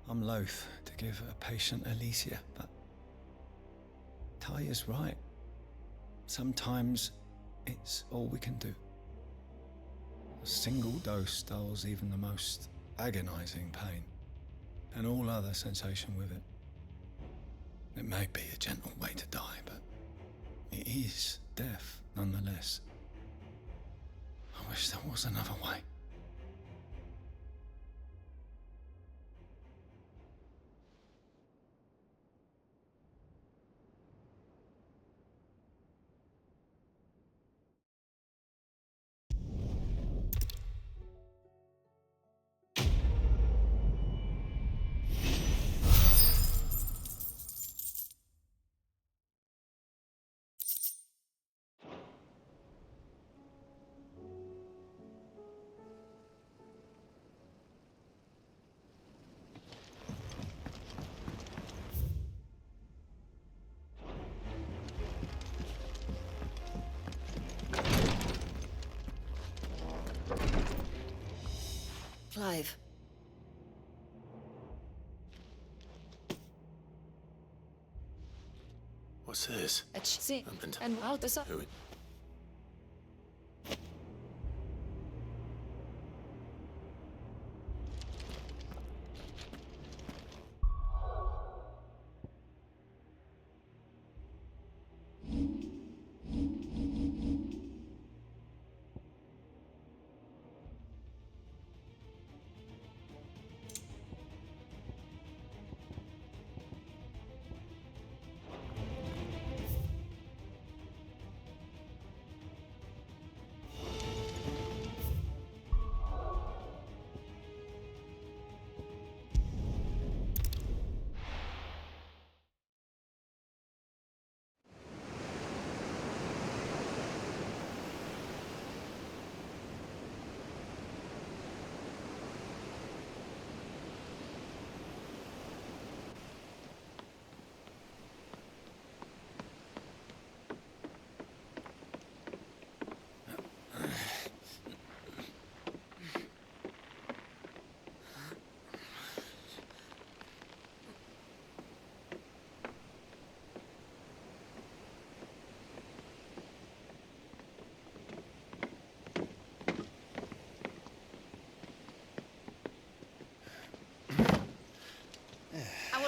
I'm loath to give a patient Alicia, but Taya's right. Sometimes it's all we can do. A single dose dulls even the most agonizing pain, and all other sensation with it. It may be a gentle way to die, but it is death nonetheless. I wish there was another way. Clive. What's this? And out the sun. Who?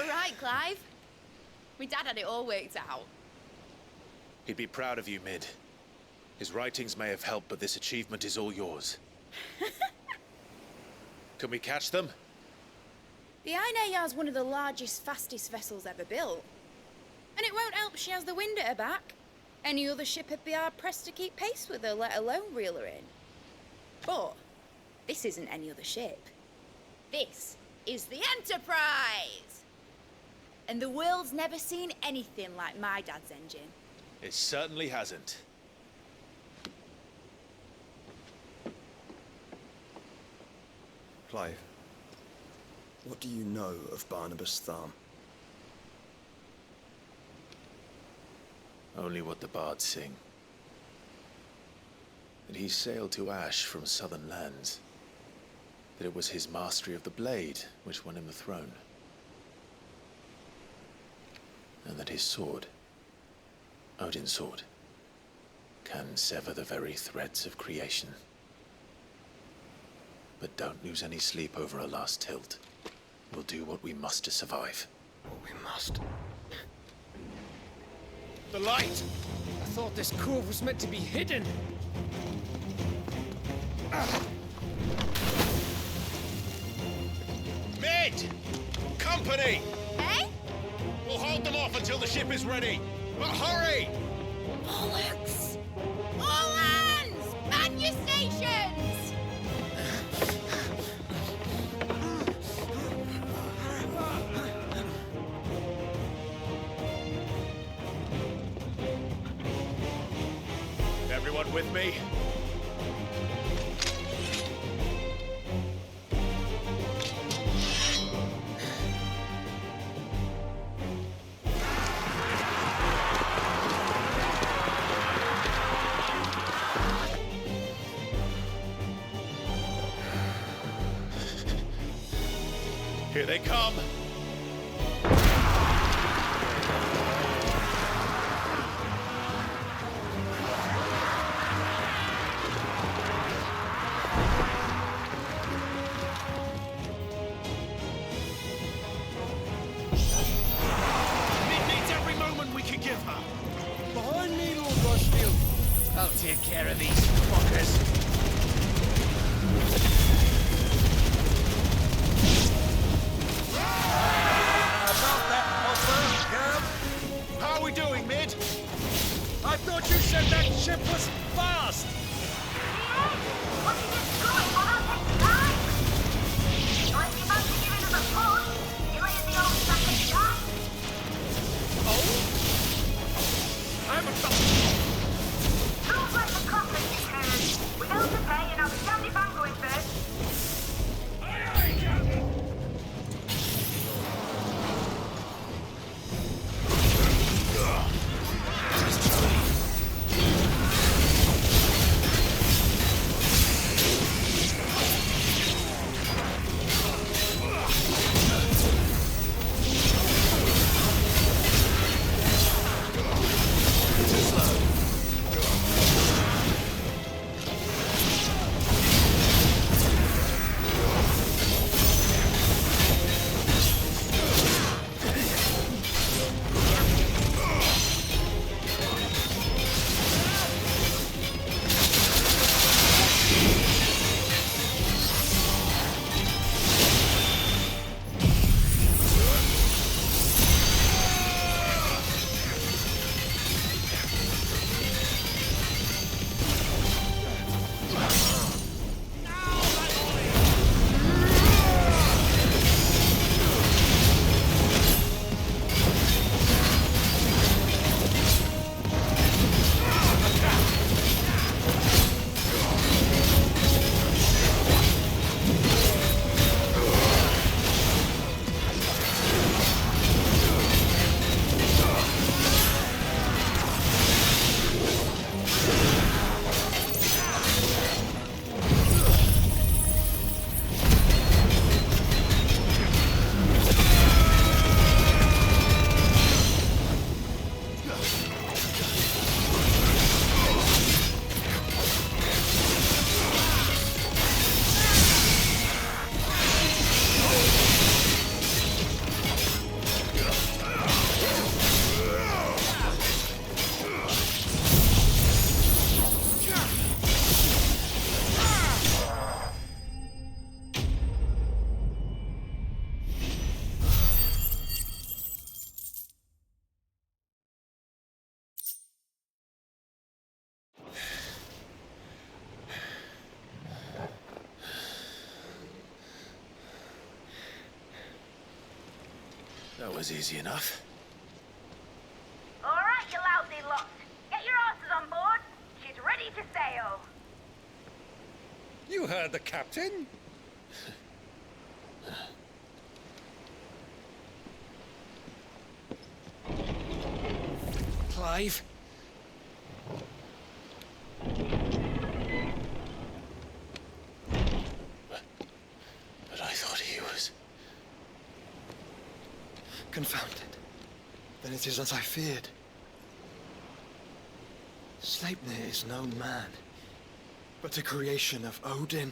Right, Clive? My dad had it all worked out. He'd be proud of you, Mid. His writings may have helped, but this achievement is all yours. Can we catch them? The Ainayar's one of the largest, fastest vessels ever built. And it won't help she has the wind at her back. Any other ship would be hard-pressed to keep pace with her, let alone reel her in. But this isn't any other ship. This is the Enterprise! And the world's never seen anything like my dad's engine. It certainly hasn't. Clive, what do you know of Barnabas Tharm? Only what the bards sing. That he sailed to Ash from southern lands. That it was his mastery of the blade which won him the throne. And that his sword, Odin's sword, can sever the very threads of creation. But don't lose any sleep over a last tilt. We'll do what we must to survive. What we must. The light! I thought this cove was meant to be hidden. Mid! Company! Eh? We'll hold them off until the ship is ready. But hurry! Bollocks! All hands! Man your stations! Everyone with me? Here they come! Mid needs That was easy enough. All right, you lousy lot. Get your asses on board. She's ready to sail. You heard the captain. Clive? But I thought he was... Confounded. Then it is as I feared. Sleipnir is no man, but a creation of Odin.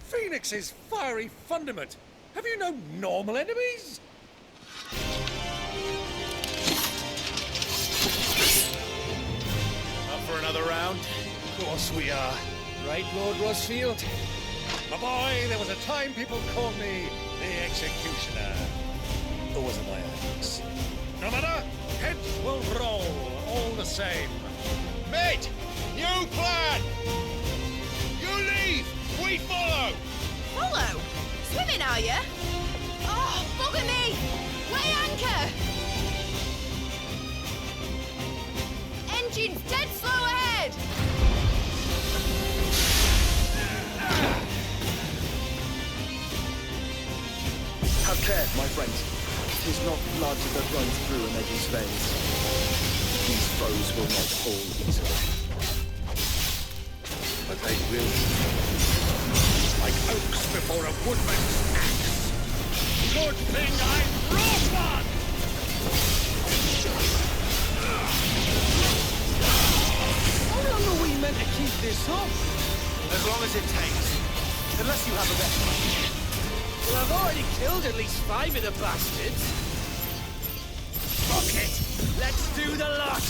Phoenix's fiery fundament. Have you no normal enemies? Up for another round? Of course we are. Right, Lord Rosfield? My boy, there was a time people called me the Executioner. Or was it my axe? No matter, heads will roll, all the same. Mate! New plan! You leave! We follow! Follow? Swimming, are you? Oh, bugger me! Weigh anchor! Engine's dead slow ahead! Have care, my friends. 'Tis not blood that runs through an edge's veins. These foes will not fall easily. But they will. Like oaks before a woodman's axe. Good thing I brought one! How long are we meant to keep this up? As long as it takes. Unless you have a better idea. Well, I've already killed at least 5 of the bastards. Fuck it! Let's do the lot!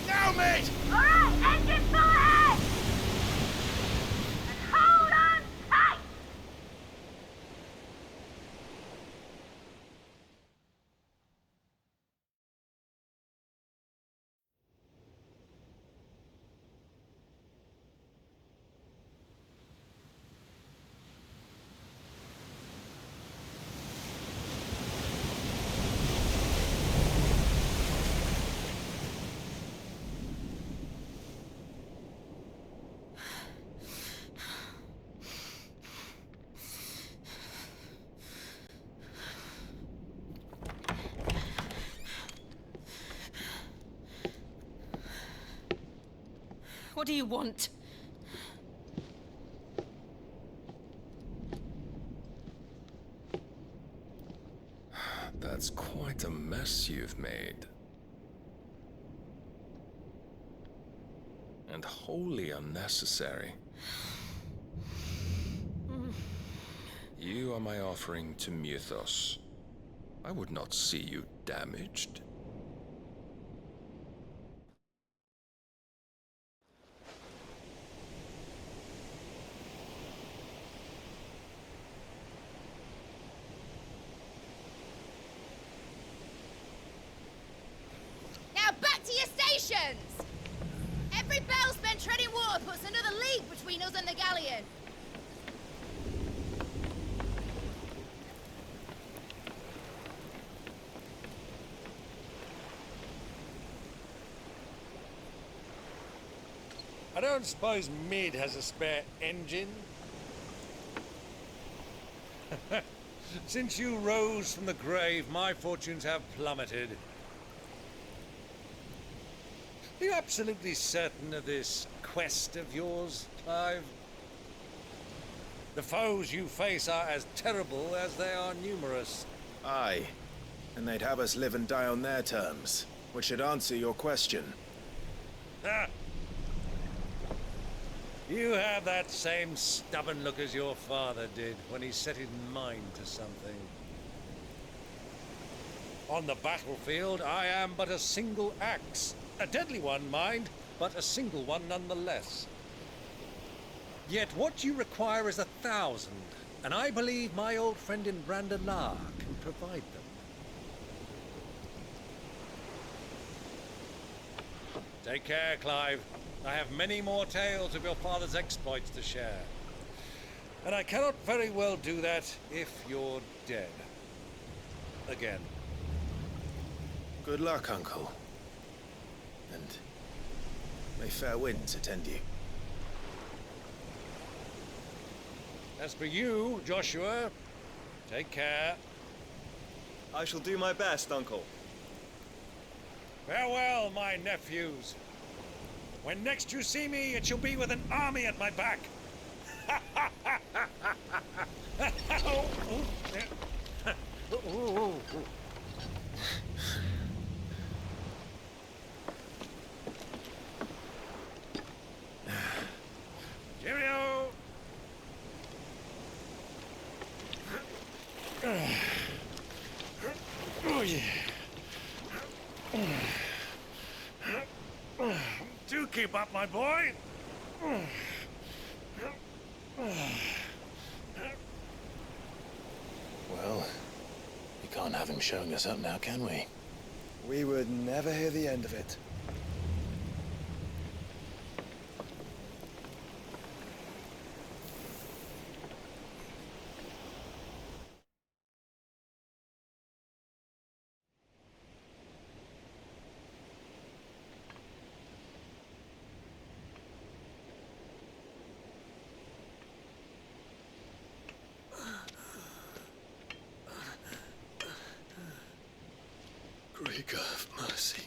Now, mate! All right, What do you want? That's quite a mess you've made. And wholly unnecessary. You are my offering to Mythos. I would not see you damaged. Now back to your stations! Every bell spent treading water puts another league between us and the galleon. I don't suppose Mid has a spare engine? Since you rose from the grave, my fortunes have plummeted. Are you absolutely certain of this quest of yours, Clive? The foes you face are as terrible as they are numerous. Aye, and they'd have us live and die on their terms, which should answer your question. Ah. You have that same stubborn look as your father did when he set his mind to something. On the battlefield, I am but a single axe. A deadly one, mind, but a single one nonetheless. Yet what you require is 1,000, and I believe my old friend in MODULAR can provide them. Take care, Clive. I have many more tales of your father's exploits to share. And I cannot very well do that if you're dead. Again. Good luck, Uncle. And may fair winds attend you. As for you, Joshua, take care. I shall do my best, Uncle. Farewell, my nephews. When next you see me, it shall be with an army at my back. Cheerio! Oh, yeah. Do keep up, my boy. Well, we can't have him showing us up now, can we? We would never hear the end of it. Great God of mercy.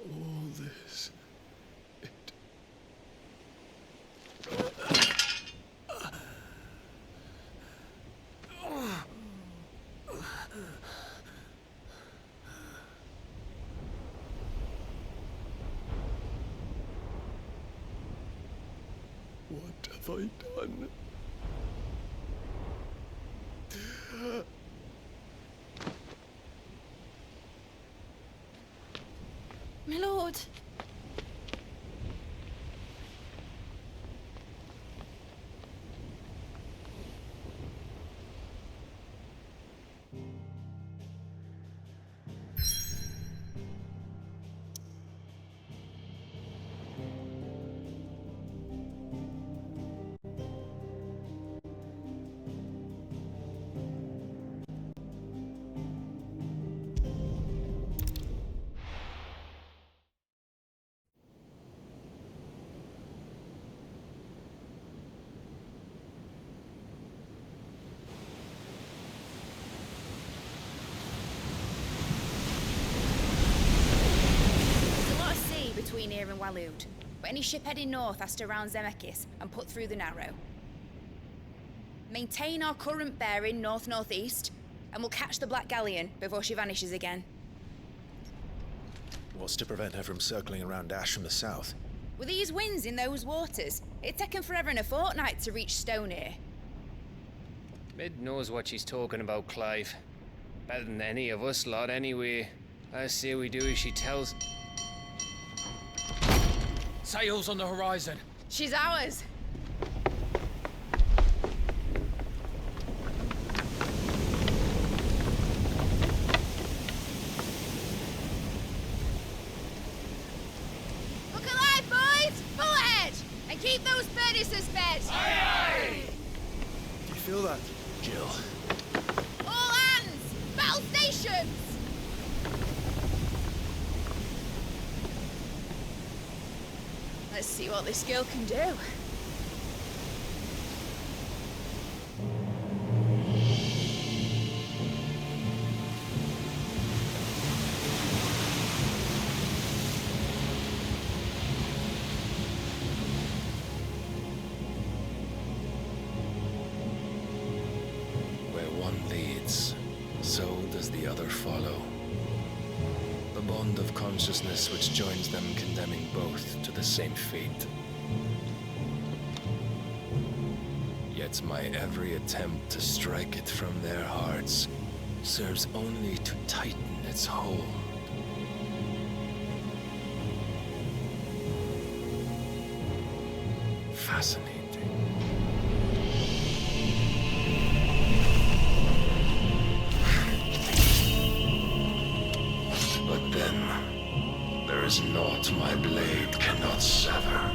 All this. What have I done? My lord. here in Waloed. But any ship heading north has to round Zemeckis and put through the Narrow. Maintain our current bearing north-northeast, and we'll catch the Black Galleon before she vanishes again. What's to prevent her from circling around Ash from the south? With these winds in those waters, it's taken forever and a fortnight to reach Stonehere. Mid knows what she's talking about, Clive. Better than any of us lot, anyway. I say we do as she tells. Sails on the horizon. She's ours. Look alive, boys! Full ahead! And keep those furnaces fed! Aye, aye! Do you feel that, Jill? All hands! Battle stations! Let's see what this girl can do. Where one leads, so does the other follow. The bond of consciousness which joins them condemning both to the same fate. Yet my every attempt to strike it from their hearts serves only to tighten its hold. Fascinating. But then, there is naught my blade cannot sever.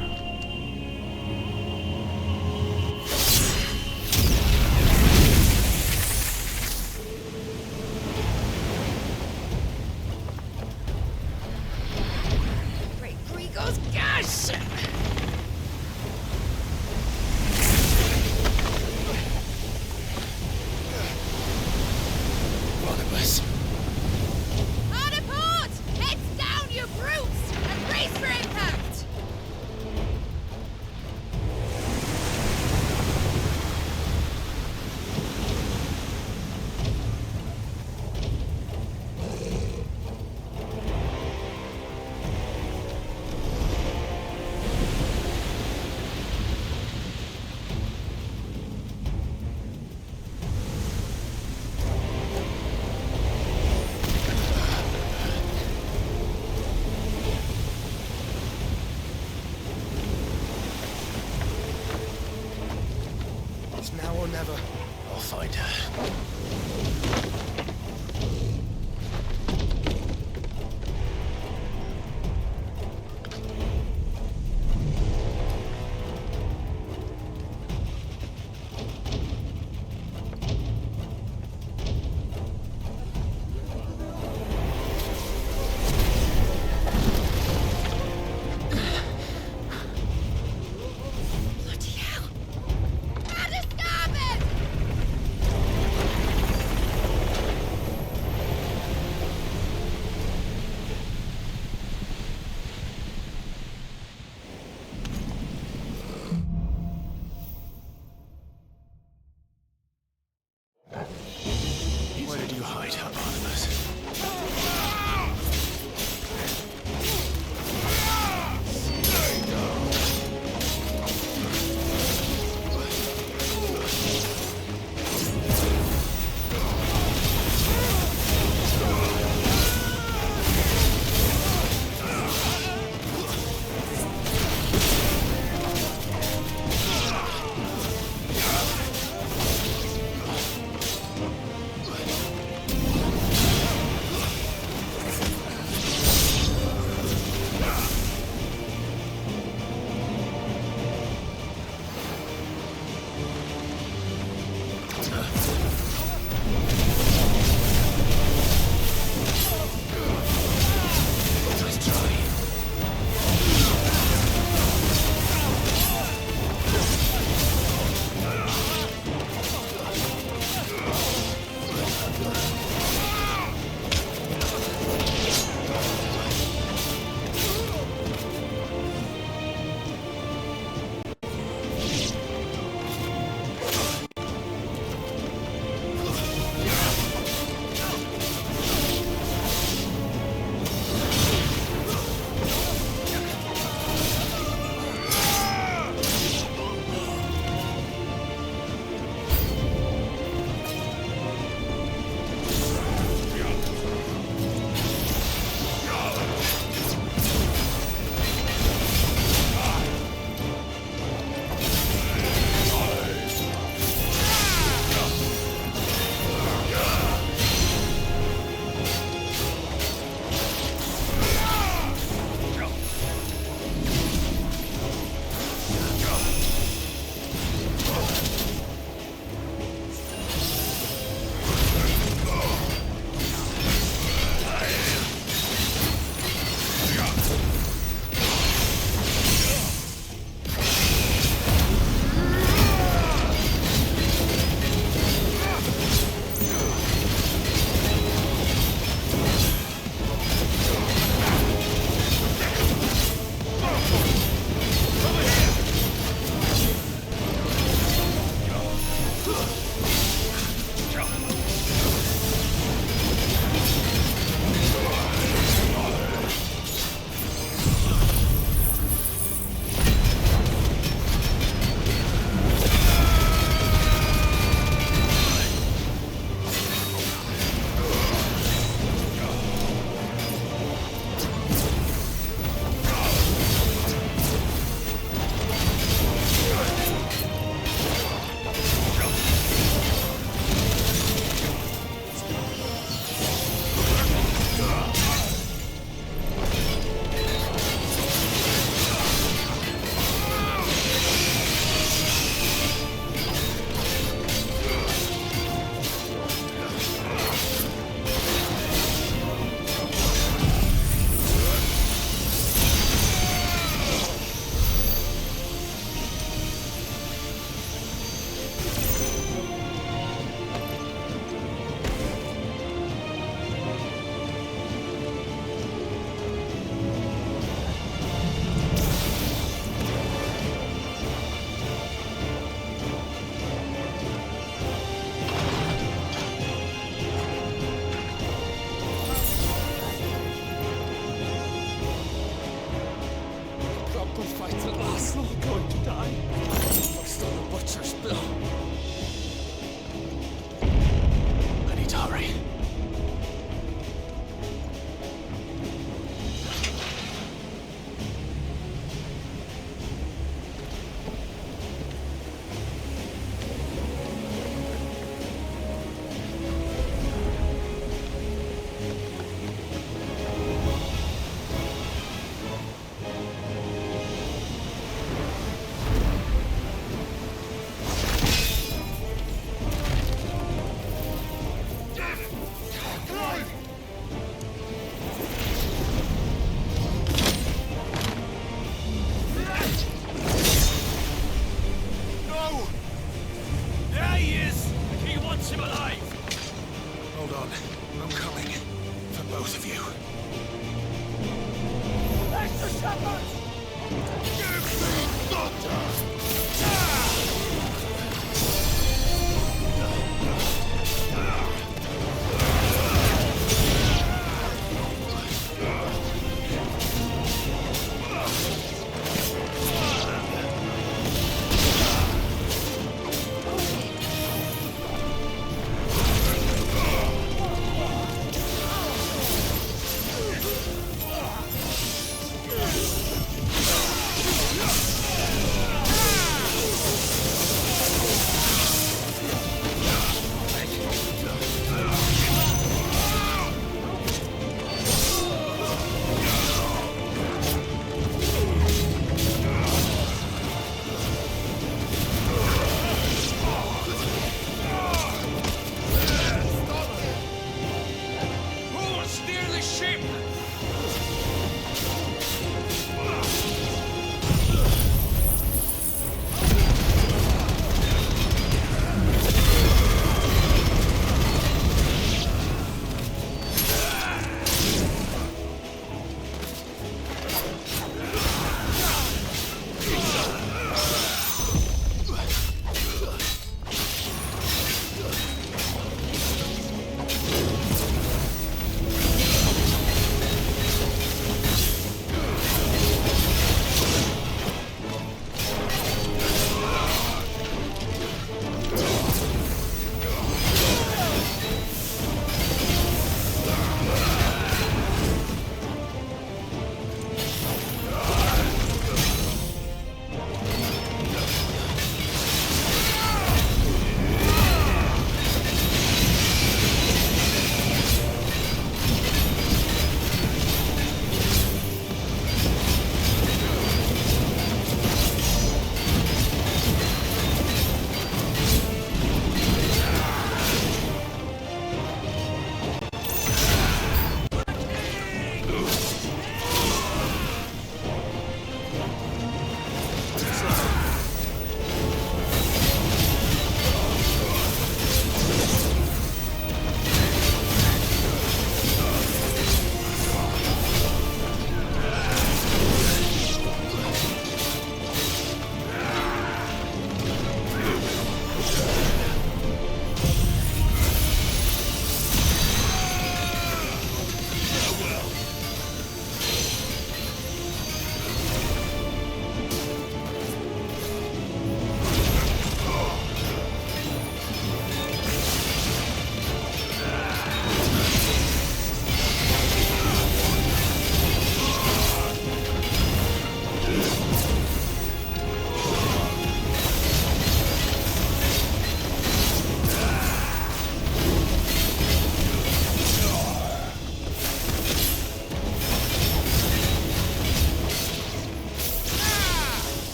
Great Grigor's gas! Barnabas. Hard a port! Heads down, you brutes! And brace for impact! It's now or never. I'll find her. Bloody hell! Out of starboard! both of you. Extra shepherds! Give me thunder!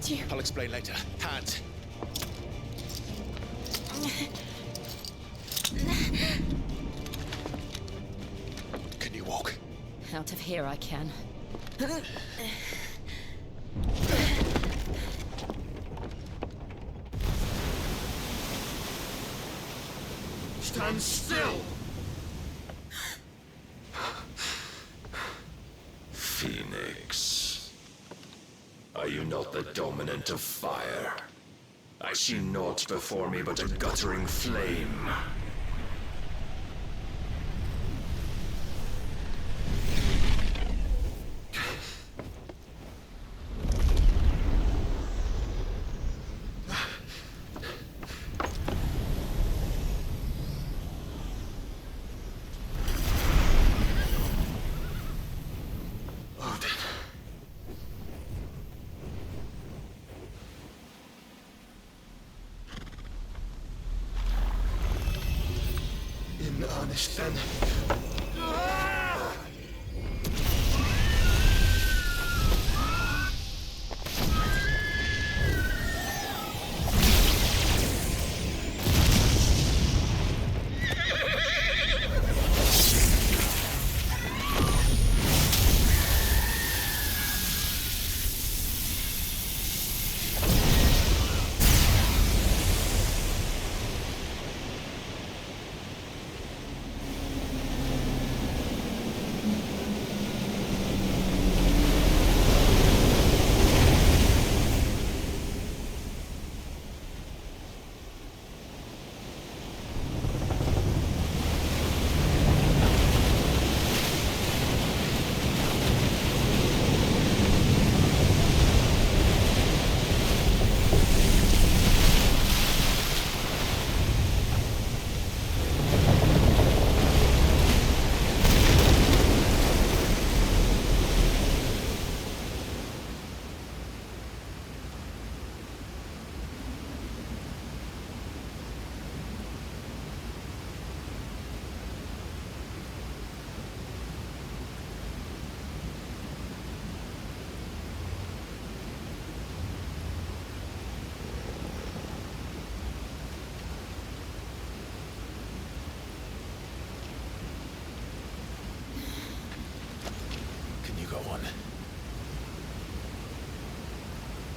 did you... I'll explain later. Hands. Can you walk? Out of here I can. Stand still! Phoenix. Are you not the dominant of fire? I see naught before me but a guttering flame. Honest then.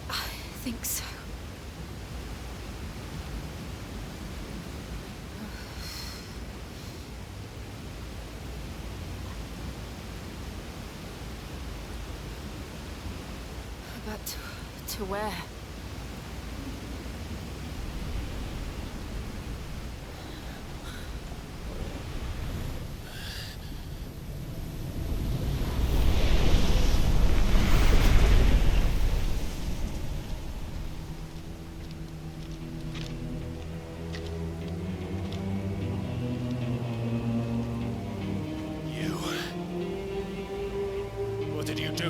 I think so. But to where?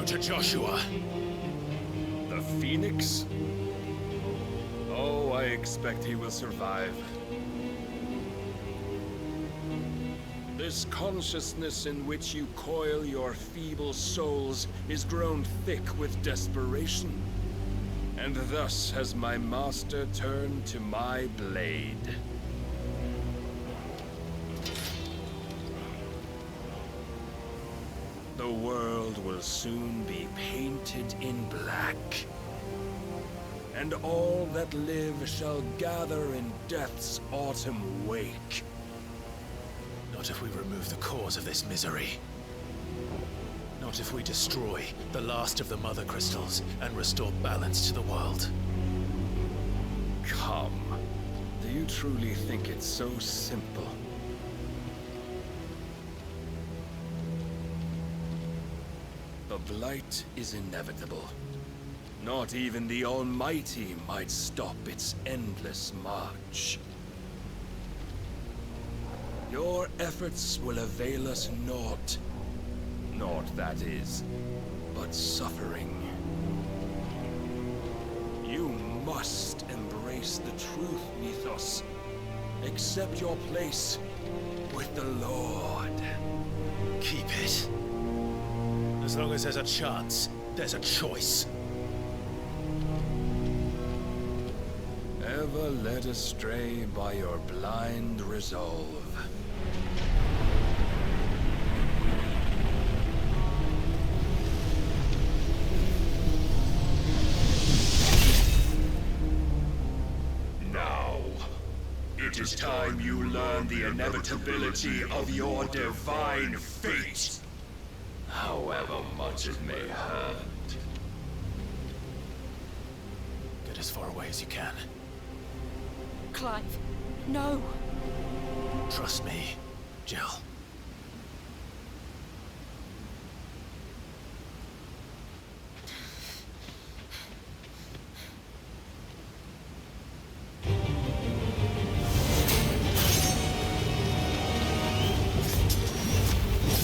To Joshua. The Phoenix? Oh, I expect he will survive. This consciousness in which you coil your feeble souls is grown thick with desperation. And thus has my master turned to my blade. The world will soon be painted in black, and all that live shall gather in death's autumn wake. Not if we remove the cause of this misery. Not if we destroy the last of the Mother Crystals and restore balance to the world. Come. Do you truly think it's so simple? The blight is inevitable. Not even the Almighty might stop its endless march. Your efforts will avail us naught. Naught, that is, but suffering. You must embrace the truth, Mythos. Accept your place with the Lord. Keep it. As long as there's a chance, there's a choice. led astray by your blind resolve. Now, it is time you learn the inevitability of your divine fate, however much it may hurt. Get as far away as you can. Clive, no. Trust me, Jill.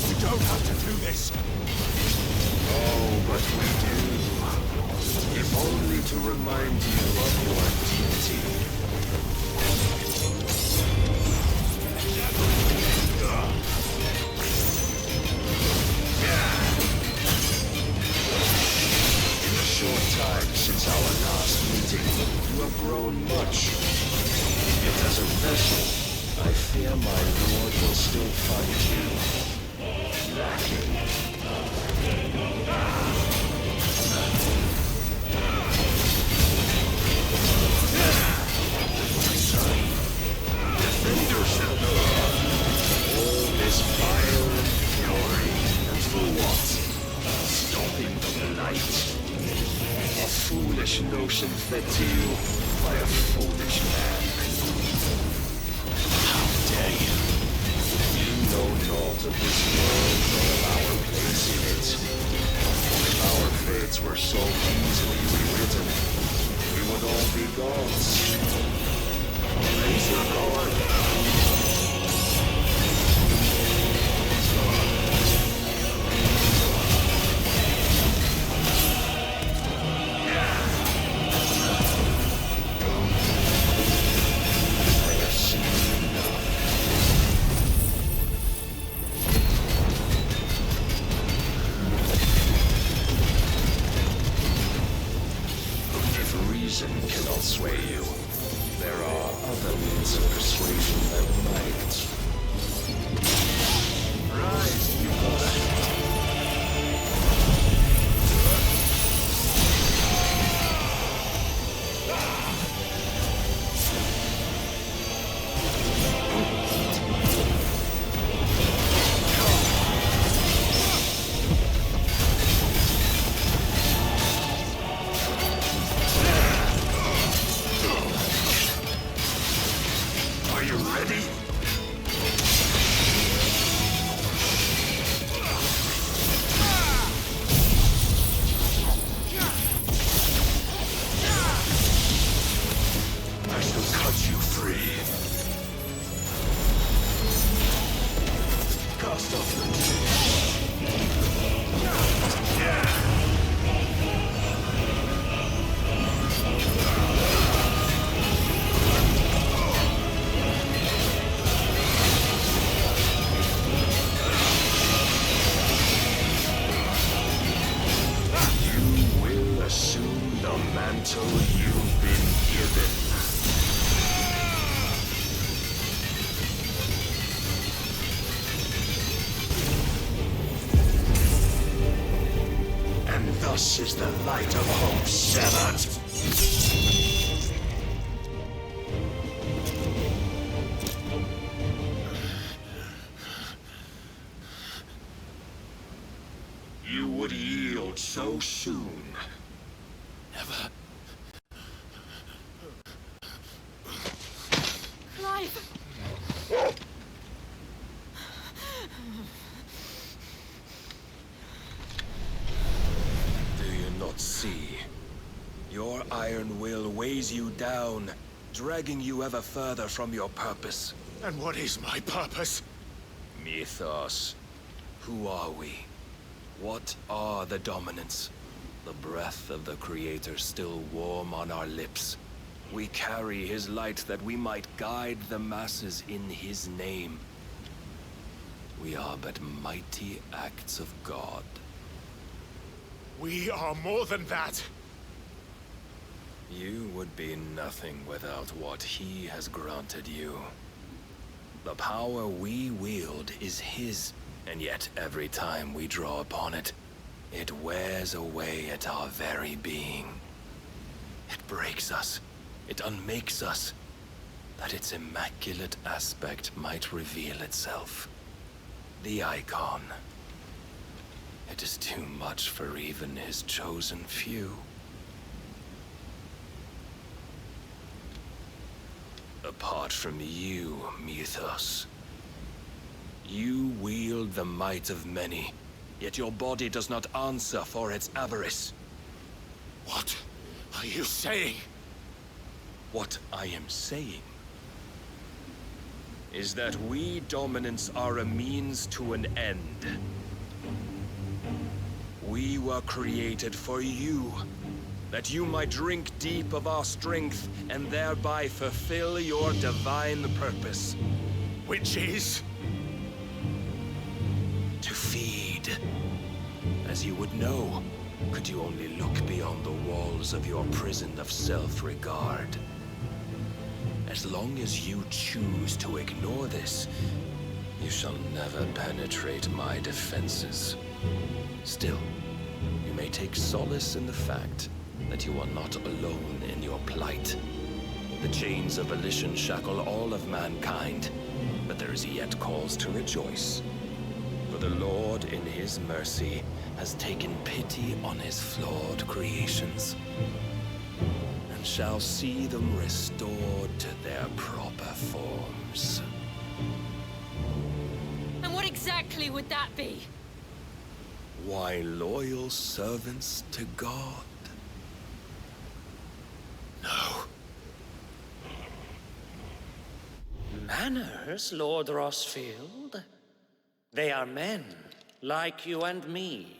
We don't have to do this. Oh, but we do. If only to remind you of your duty. In the short time since our last meeting, you have grown much. Yet as a vessel, I fear my lord will still find you lacking. Defend yourself. All this fire and fury, and for what? Stopping the light. A foolish notion fed to you by a foolish man. How dare you? You know naught of this world nor of our place in it. If our fates were so easily rewritten, we would all be gods. Raise your guard. Cannot sway you. There are other means of persuasion that might. Rise, you Thus is the light of hope severed. You would yield so soon. Never. Clive! See, your iron will weighs you down, dragging you ever further from your purpose. And what is my purpose? Mythos. Who are we? What are the dominants? The breath of the Creator still warm on our lips. We carry his light that we might guide the masses in his name. We are but mighty acts of God. We are more than that. You would be nothing without what he has granted you. The power we wield is his, and yet every time we draw upon it, it wears away at our very being. It breaks us, it unmakes us, that its immaculate aspect might reveal itself. The icon. It is too much for even his chosen few. Apart from you, Mythos. You wield the might of many, yet your body does not answer for its avarice. What are you saying? What I am saying is that we dominants are a means to an end. We were created for you, that you might drink deep of our strength and thereby fulfill your divine purpose. Which is? To feed. As you would know, could you only look beyond the walls of your prison of self-regard. As long as you choose to ignore this, you shall never penetrate my defenses. Still, you may take solace in the fact that you are not alone in your plight. The chains of volition shackle all of mankind, but there is yet cause to rejoice. For the Lord, in his mercy, has taken pity on his flawed creations, and shall see them restored to their proper forms. And what exactly would that be? Why, loyal servants to God. No. Manners, Lord Rossfield? They are men, like you and me.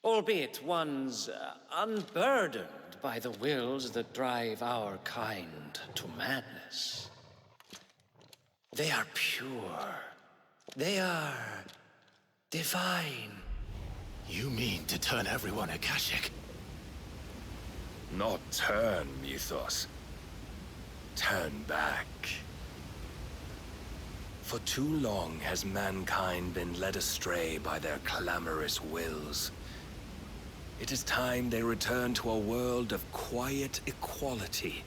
Albeit ones unburdened by the wills that drive our kind to madness. They are pure. They are divine. You mean to turn everyone Akashic? Not turn, Mythos. Turn back. For too long has mankind been led astray by their clamorous wills. It is time they return to a world of quiet equality,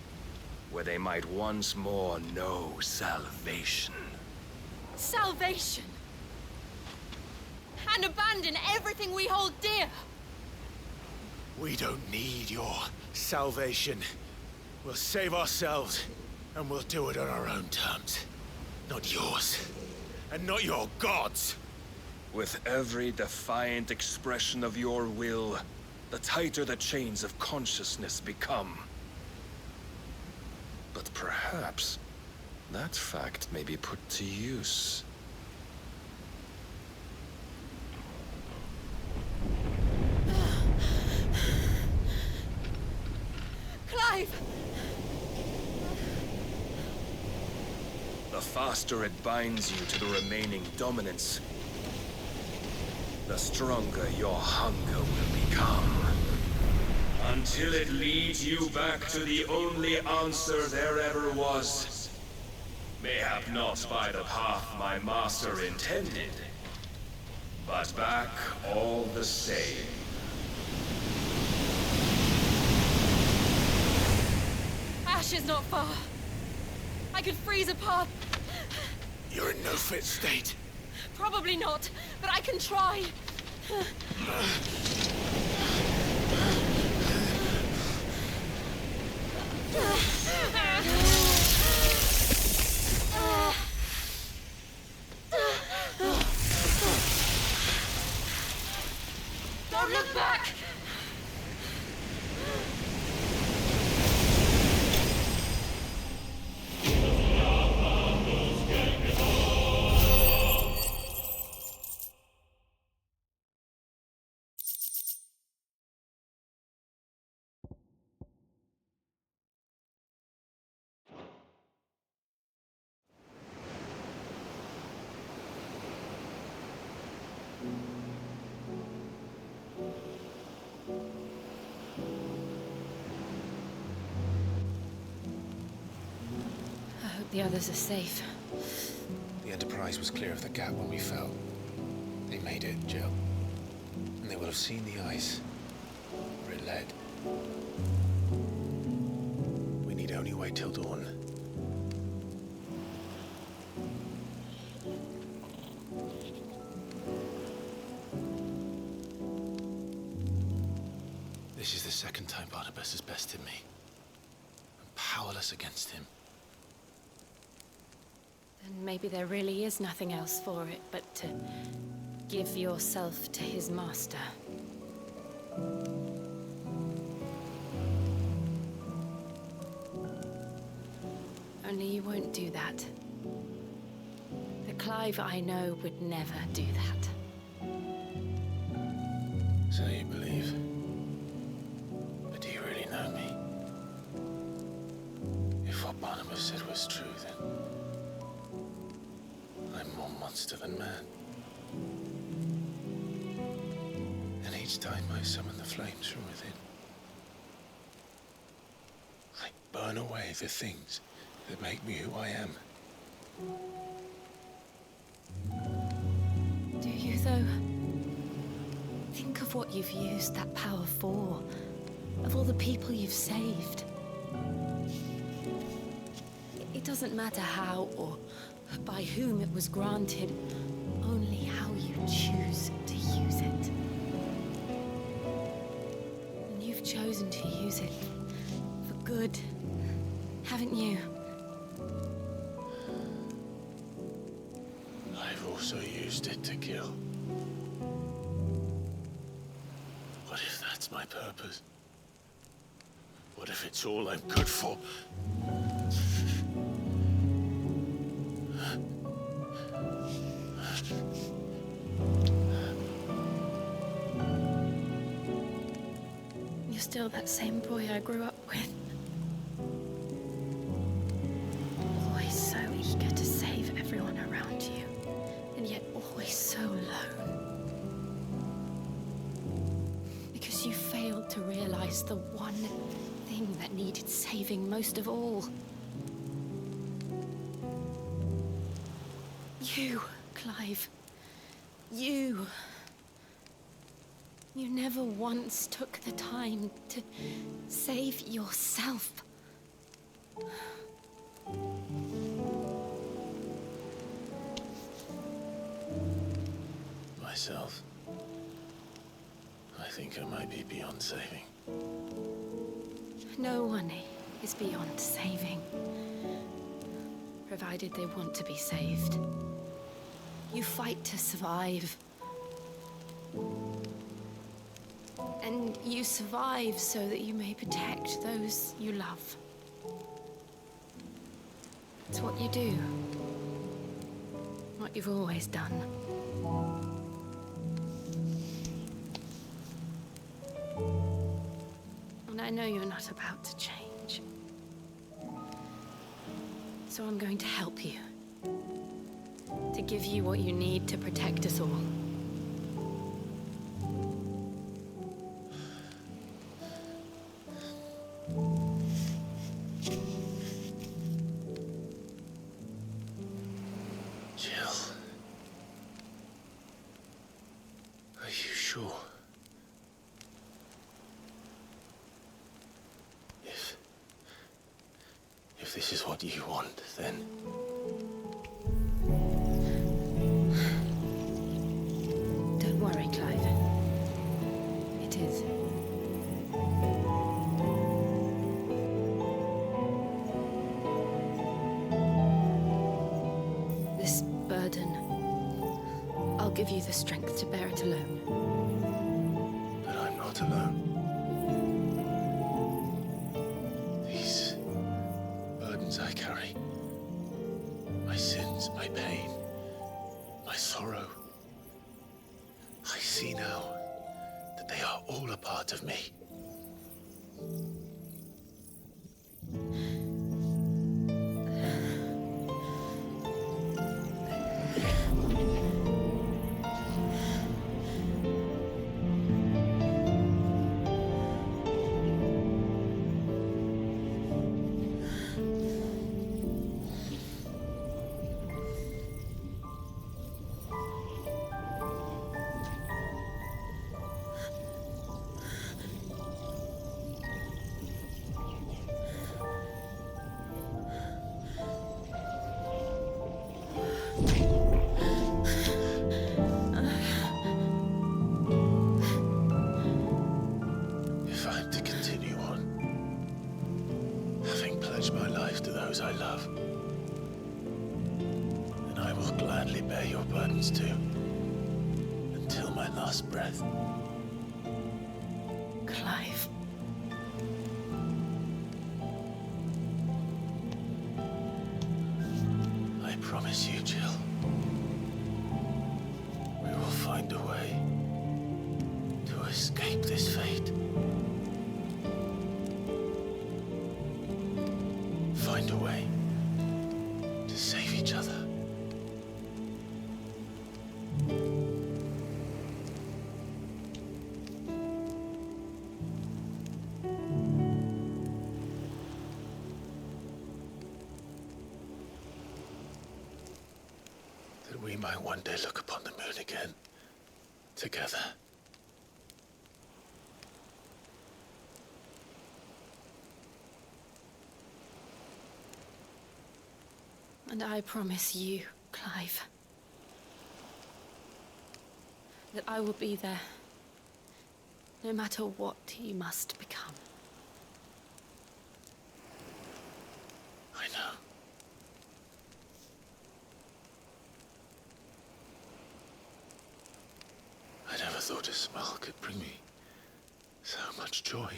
where they might once more know salvation. Salvation! And abandon everything we hold dear! We don't need your salvation. We'll save ourselves, and we'll do it on our own terms. Not yours, and not your gods. With every defiant expression of your will, the tighter the chains of consciousness become. But perhaps that fact may be put to use. Clive! The faster it binds you to the remaining dominance, the stronger your hunger will become. Until it leads you back to the only answer there ever was. Mayhap not by the path my master intended, but back all the same. Ash is not far. I could freeze a path. You're in no fit state. Probably not, but I can try. Don't look back! The others are safe. The Enterprise was clear of the gap when we fell. They made it, Jill. And they will have seen the ice where it led. We need only wait till dawn. This is the second time Barnabas has bested me. I'm powerless against him. Then maybe there really is nothing else for it but to give yourself to his master. Only you won't do that. The Clive I know would never do that. So you believe? But do you really know me? If what Barnabas said was true, then I'm more monster than man. And each time I summon the flames from within, I burn away the things that make me who I am. Do you, though? Think of what you've used that power for, of all the people you've saved. It doesn't matter how or by whom it was granted, only how you choose to use it. And you've chosen to use it for good, haven't you? I've also used it to kill. What if that's my purpose? What if it's all I'm good for? You're still that same boy I grew up with. Always so eager to save everyone around you, and yet always so alone. Because you failed to realize the one thing that needed saving most of all. You, Clive. You. You never once took the time to save yourself. Myself? I think I might be beyond saving. No one is beyond saving, provided they want to be saved. You fight to survive. And you survive so that you may protect those you love. It's what you do. What you've always done. And I know you're not about to change. So I'm going to help you. To give you what you need to protect us all. If this is what you want, then... Don't worry, Clive. It is. This burden, I'll give you the strength to bear it alone. But I'm not alone. These burdens I carry, my sins, my pain, my sorrow, I see now that they are all a part of me. promise to. Until my last breath. Clive. I promise you, Jill. We will find a way to escape this fate. Find a way to save each other. That we might one day look upon the moon again, together. And I promise you, Clive, that I will be there, no matter what you must become. I know. I never thought a smile could bring me so much joy.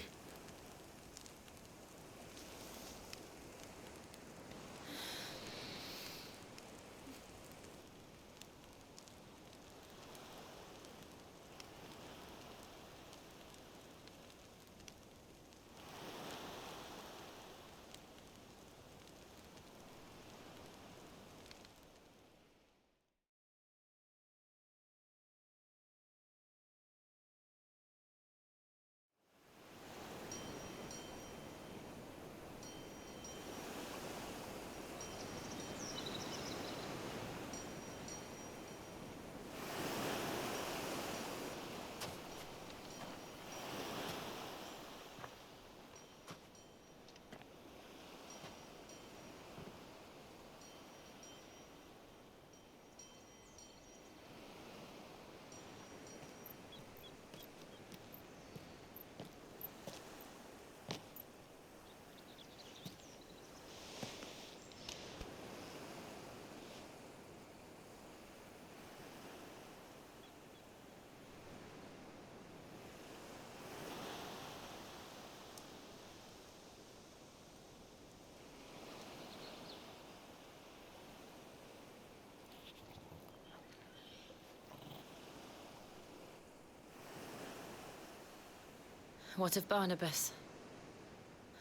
What of Barnabas?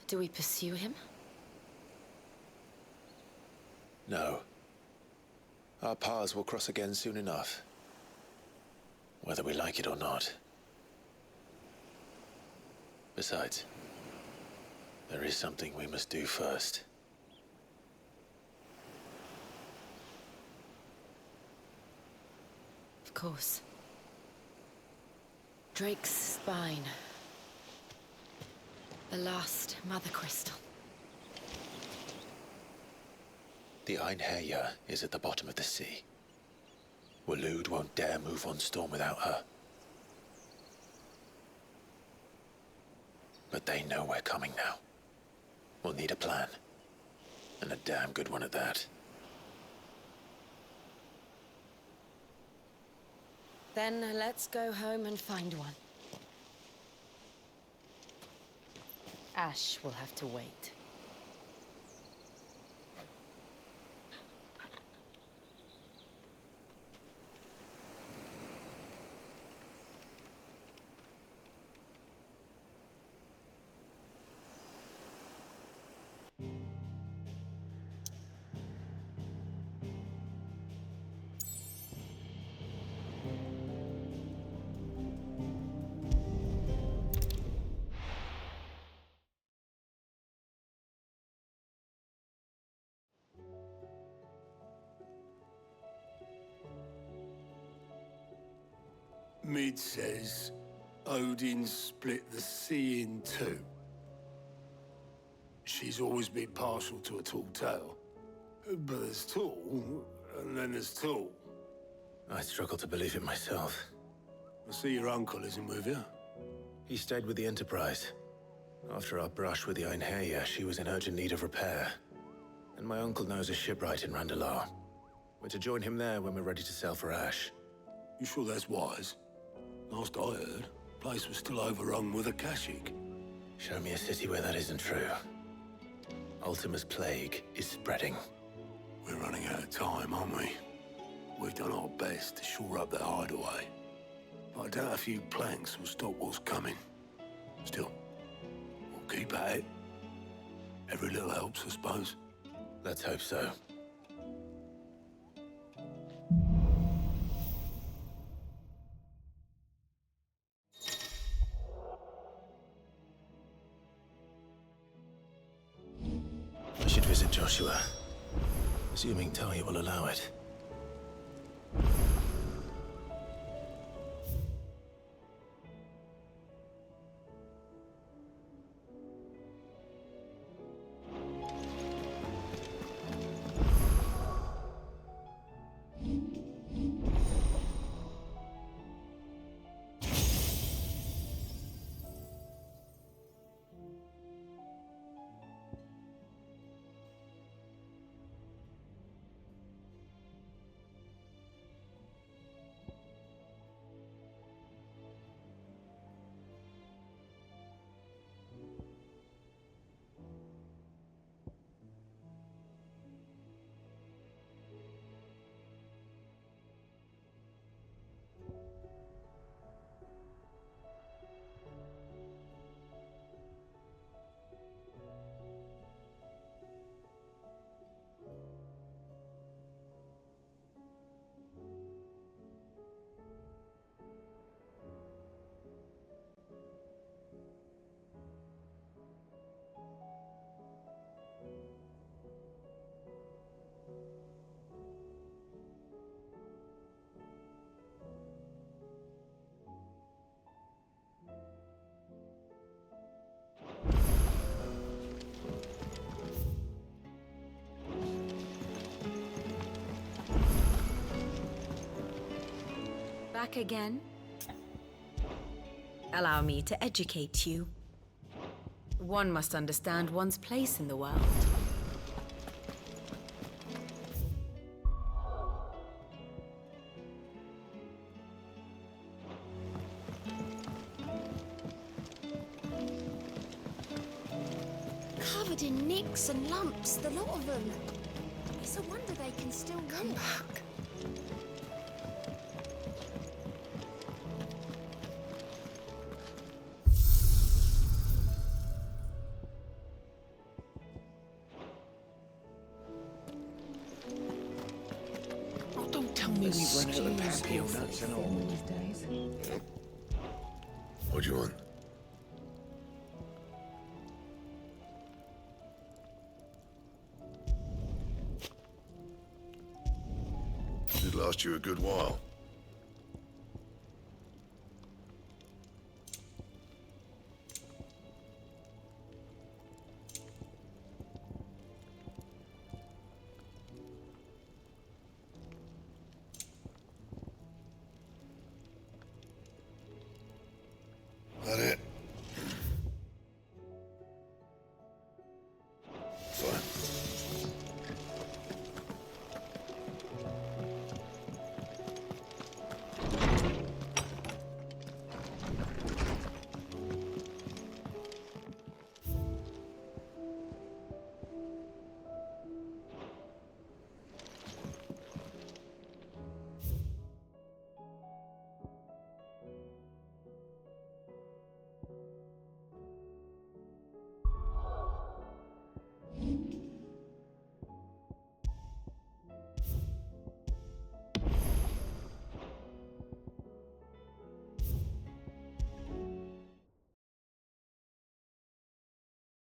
Do we pursue him? No. Our paths will cross again soon enough. Whether we like it or not. Besides, there is something we must do first. Of course. Drake's spine. The last Mother Crystal. The Einherjar is at the bottom of the sea. Waloed won't dare move on Storm without her. But they know we're coming now. We'll need a plan. And a damn good one at that. Then let's go home and find one. Ash will have to wait. Mid says Odin split the sea in two. She's always been partial to a tall tale. But there's tall, and then there's tall. I struggle to believe it myself. I see your uncle isn't with you. He stayed with the Enterprise. After our brush with the Einherjar, she was in urgent need of repair. And my uncle knows a shipwright in Randalar. We're to join him there when we're ready to sail for Ash. You sure that's wise? Last I heard, the place was still overrun with Akashic. Show me a city where that isn't true. Ultima's plague is spreading. We're running out of time, aren't we? We've done our best to shore up that hideaway. But I doubt a few planks will stop what's coming. Still, we'll keep at it. Every little helps, I suppose. Let's hope so. I should visit Joshua, assuming Talia will allow it. Back again? Allow me to educate you. One must understand one's place in the world. Covered in nicks and lumps, the lot of them. It's a wonder they can still come back. We've run out of Pampio nuts and all. What do you want? Should last you a good while. That it?